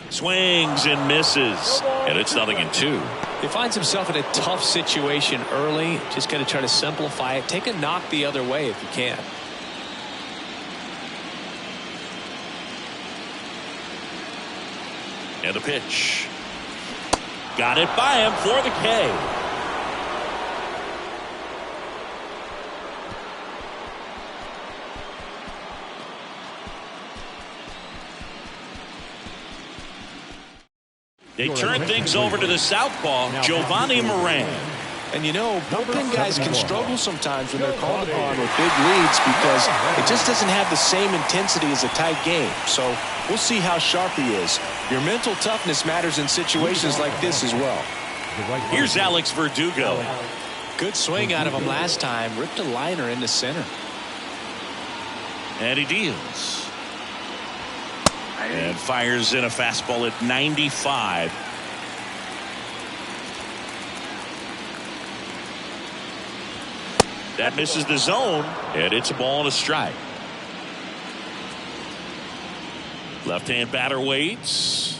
Swings and misses. And it's 0-2. He finds himself in a tough situation early. Just got to try to simplify it. Take a knock the other way if you can. And the pitch. Got it by him for the K. They turn things over to the southpaw, Giovanni Moran. And you know, bullpen guys can struggle sometimes when they're called upon with big leads because it just doesn't have the same intensity as a tight game. So we'll see how sharp he is. Your mental toughness matters in situations like this as well. Here's Alex Verdugo. Good swing out of him last time. Ripped a liner into center. And he deals. And fires in a fastball at 95. That misses the zone, and it's a ball and a strike. Left-hand batter waits.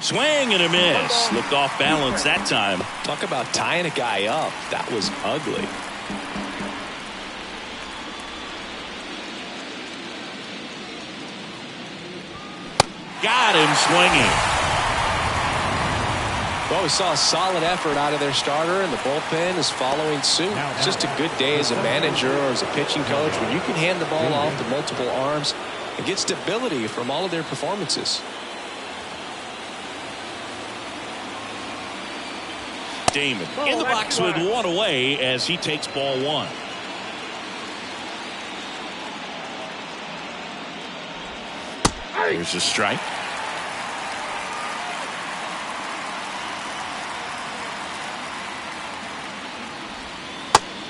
Swing and a miss. Looked off balance that time. Talk about tying a guy up. That was ugly. Got him swinging. Well, we saw a solid effort out of their starter, and the bullpen is following suit. It's just a good day as a manager or as a pitching coach when you can hand the ball off to multiple arms and get stability from all of their performances. Damon in the box with 1 away as he takes ball 1. Here's a strike.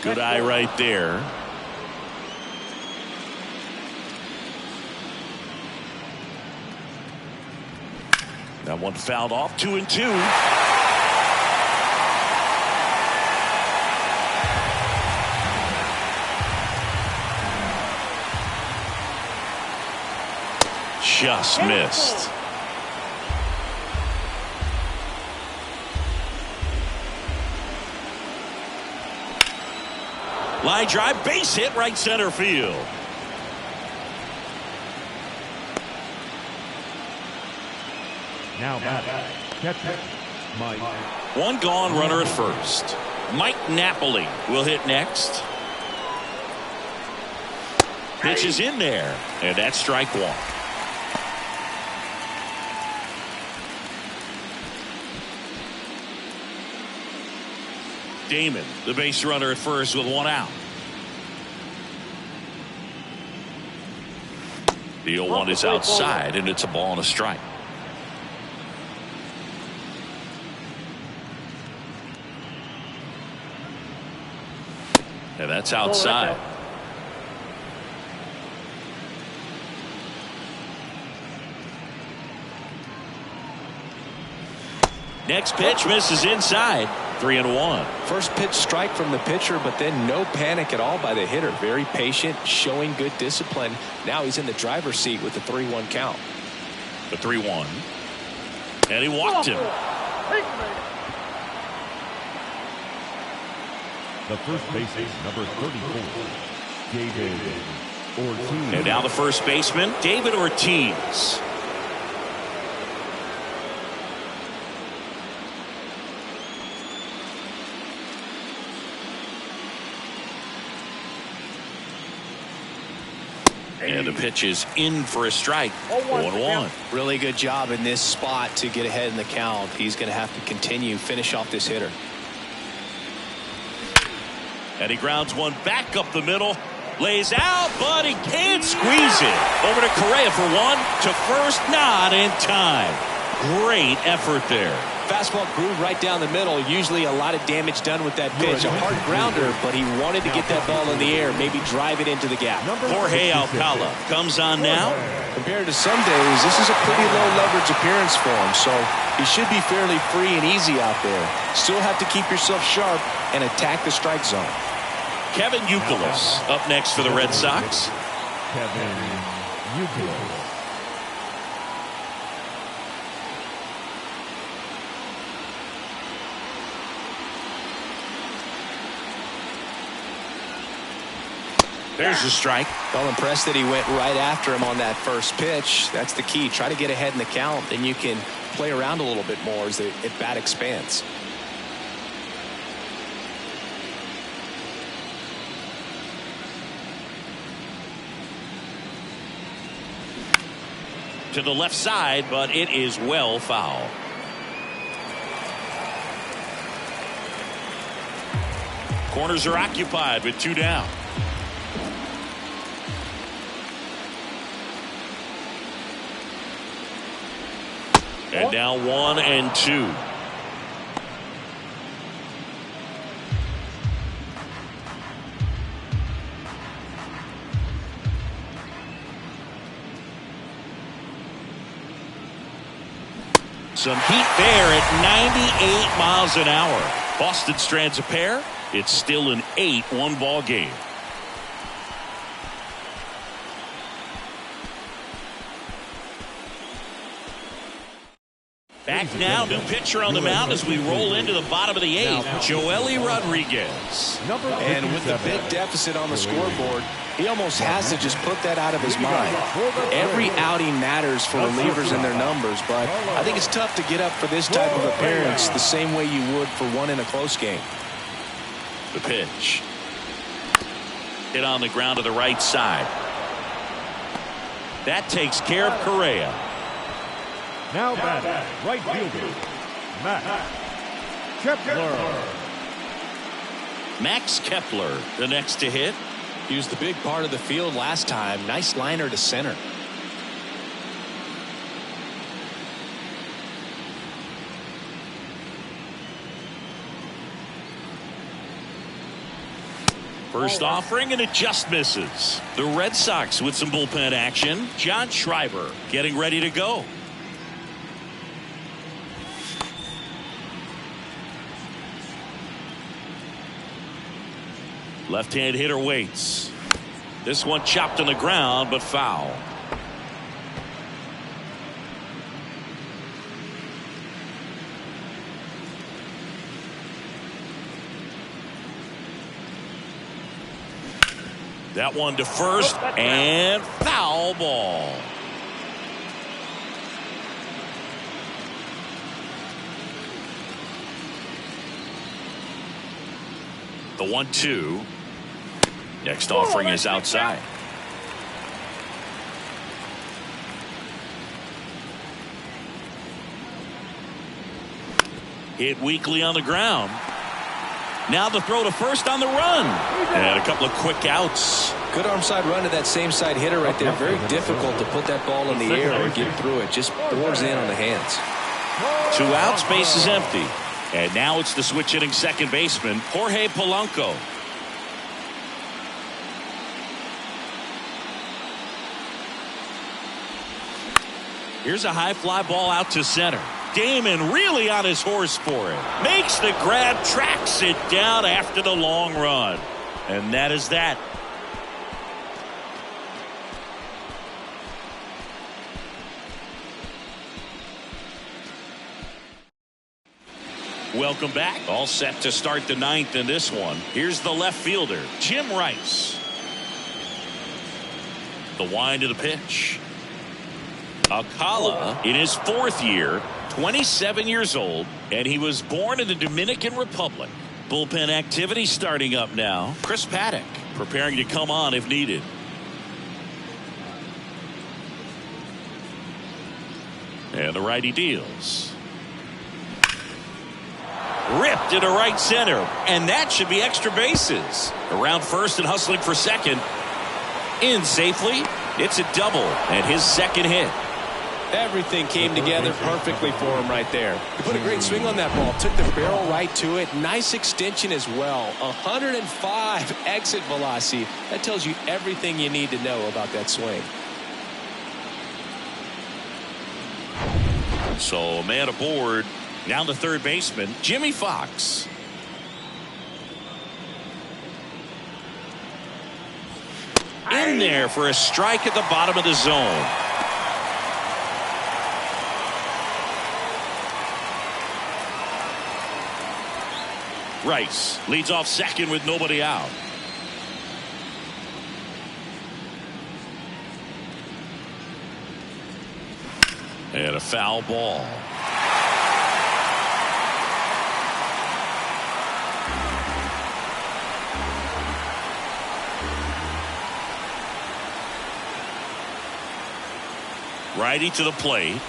Good eye right there. That one fouled off. 2-2. Just missed. Line drive, base hit, right center field. Now batting, catcher, Mike. One gone, runner at first. Mike Napoli will hit next. Pitch is in there, and that's strike 1. Damon, the base runner at first with 1 out. The 0-1 is outside, and it's a ball and a strike. And that's outside. Next pitch misses inside. 3-1. First pitch strike from the pitcher, but then no panic at all by the hitter. Very patient, showing good discipline. Now he's in the driver's seat with the 3-1 count. The 3-1. And he walked him. The first baseman, number 34, David Ortiz. And now the first baseman, David Ortiz. And the pitch is in for a strike. 1-1. Really good job in this spot to get ahead in the count. He's going to have to finish off this hitter. And he grounds one back up the middle. Lays out, but he can't squeeze it. Over to Correa for one. To first, not in time. Great effort there. Fastball grew right down the middle. Usually a lot of damage done with that pitch. A hard grounder, but he wanted to get that ball in the air, maybe drive it into the gap. Jorge Alcala comes on now. Compared to some days, this is a pretty low leverage appearance for him, so he should be fairly free and easy out there. Still have to keep yourself sharp and attack the strike zone. Kevin Youkilis up next for the Red Sox. Kevin Youkilis. There's the strike. Well, impressed that he went right after him on that first pitch. That's the key. Try to get ahead in the count, then you can play around a little bit more as the at-bat expands. To the left side, but it is well foul. Corners are occupied with 2 down. And now 1-2. Some heat there at 98 miles an hour. Boston strands a pair. It's still an 8-1 ball game. Back now, new pitcher on the mound as we roll into the bottom of the 8th. Joely Rodriguez. And with the big deficit on the scoreboard, he almost has to just put that out of his mind. Every outing matters for relievers and their numbers, but I think it's tough to get up for this type of appearance the same way you would for one in a close game. The pitch. Hit on the ground to the right side. That takes care of Correa. Now batting, right fielder, Max Kepler. Max Kepler, the next to hit. He was the big part of the field last time. Nice liner to center. First offering, and it just misses. The Red Sox with some bullpen action. John Schreiber getting ready to go. Left-hand hitter waits. This one chopped on the ground, but foul. That one to first, and foul ball. The 1-2. Next offering is outside. Hit weakly on the ground. Now the throw to first on the run. And a couple of quick outs. Good arm side run to that same side hitter right there. Very difficult to put that ball in the air and get through it. Just bores in on the hands. 2 outs, base is empty. And now it's the switch hitting second baseman, Jorge Polanco. Here's a high fly ball out to center. game and really on his horse for it. Makes the grab, tracks it down after the long run. And that is that. Welcome back. All set to start the ninth in this one. Here's the left fielder, Jim Rice. The wind of the pitch. Alcala in his fourth year, 27 years old, and he was born in the Dominican Republic. Bullpen activity starting up now. Chris Paddock preparing to come on if needed. And the righty deals. Ripped into right center, and that should be extra bases. Around first and hustling for second. In safely. It's a double and his second hit. Everything came together perfectly for him right there. He put a great swing on that ball. Took the barrel right to it. Nice extension as well. 105 exit velocity. That tells you everything you need to know about that swing. So a man aboard. Now the third baseman, Jimmy Fox. In there for a strike at the bottom of the zone. Rice leads off second with nobody out. And a foul ball. Righty to the plate.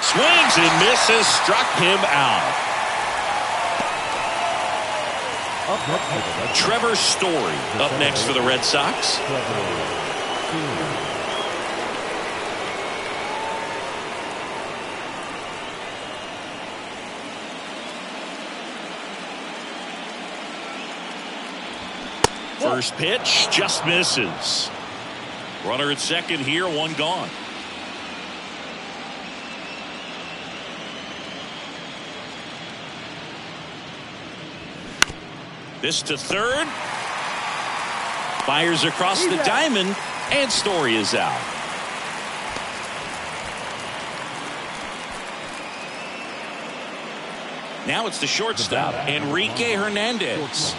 Swings and misses. Struck him out. Trevor Story up next for the Red Sox. First pitch just misses. Runner at second here, one gone. This to third. Fires across the diamond, and Story is out. Now it's the shortstop, Enrique Hernandez.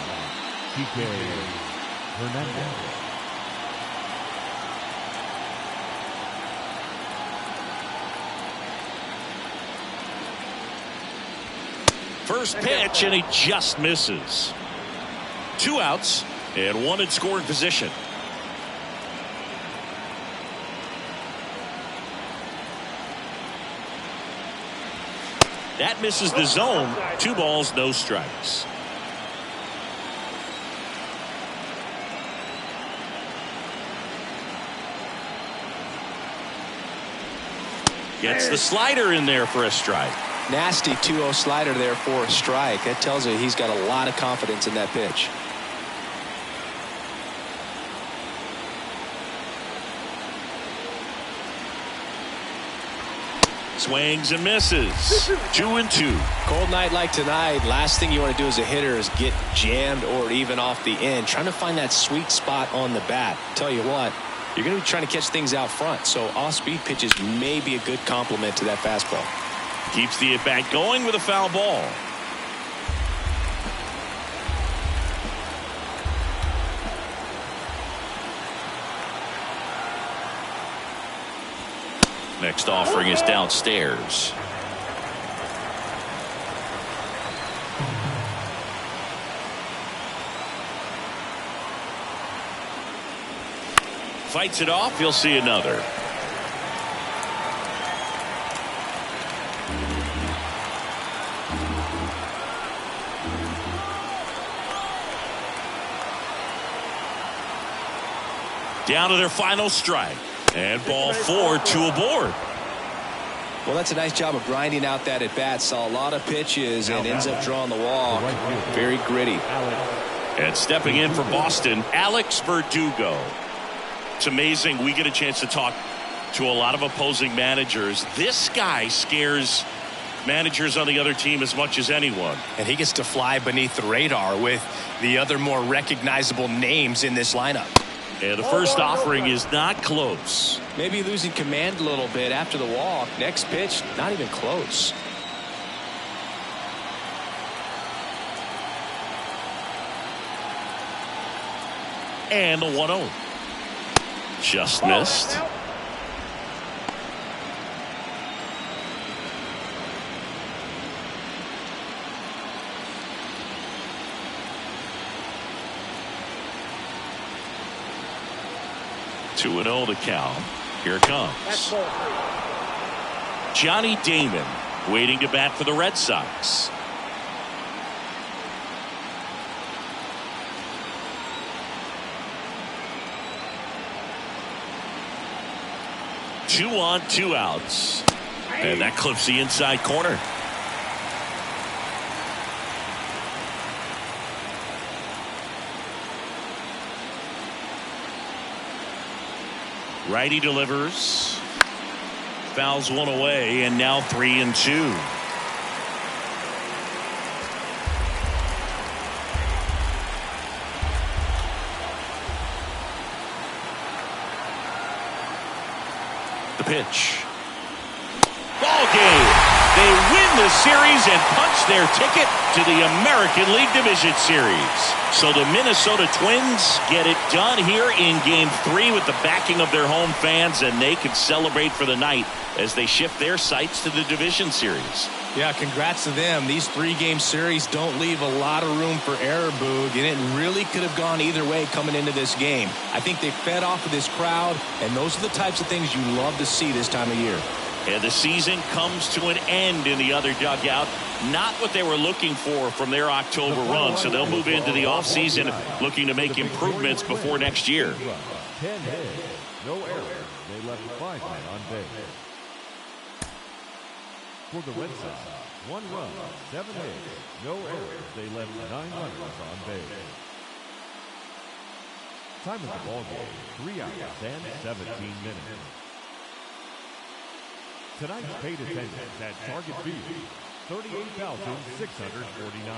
First pitch, and he just misses. 2 outs and one in scoring position. That misses the zone. 2 balls, no strikes. Gets the slider in there for a strike. Nasty 2-0 slider there for a strike. That tells you he's got a lot of confidence in that pitch. Swings and misses. 2-2. Cold night like tonight, last thing you want to do as a hitter is get jammed or even off the end. Trying to find that sweet spot on the bat. Tell you what, you're going to be trying to catch things out front. So off-speed pitches may be a good complement to that fastball. Keeps the at-bat going with a foul ball. Next offering is downstairs. Fights it off. You'll see another. Down to their final strike. And ball 4, 2 aboard. Well, that's a nice job of grinding out that at bat. Saw a lot of pitches and ends up drawing the walk. Very gritty. And stepping in for Boston, Alex Verdugo. It's amazing. We get a chance to talk to a lot of opposing managers. This guy scares managers on the other team as much as anyone. And he gets to fly beneath the radar with the other more recognizable names in this lineup. And the first offering is not close. Maybe losing command a little bit after the walk. Next pitch, not even close. And the 1-0. Just missed. 2-0 to count. Here it comes. Johnny Damon waiting to bat for the Red Sox. Two on, 2 outs. And that clips the inside corner. Righty delivers. Fouls one away, and now 3-2. The pitch. Ball game. They win the series and punch their ticket to the American League Division Series. So the Minnesota Twins get it done here in Game 3 with the backing of their home fans, and they can celebrate for the night as they shift their sights to the Division Series. Yeah, congrats to them. These 3-game series don't leave a lot of room for error, Boog, and it really could have gone either way coming into this game. I think they fed off of this crowd, and those are the types of things you love to see this time of year. And the season comes to an end in the other dugout. Not what they were looking for from their October run, so they'll move into the offseason looking to make improvements before next year. 10 hits, no errors. They left 5 men on base. For the Red Sox, 1 run, 7 hits, no errors. They left 9 runners on base. Time of the ball game, 3 hours and 17 minutes. Tonight's paid attendance at Target Field, 38,649.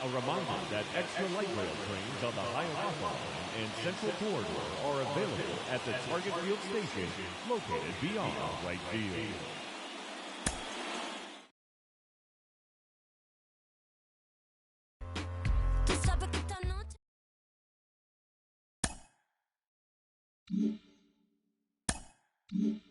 A reminder that extra light rail trains on the Hiawatha Line and Central Corridor are available at the Target Field station located beyond right field. Mm-hmm.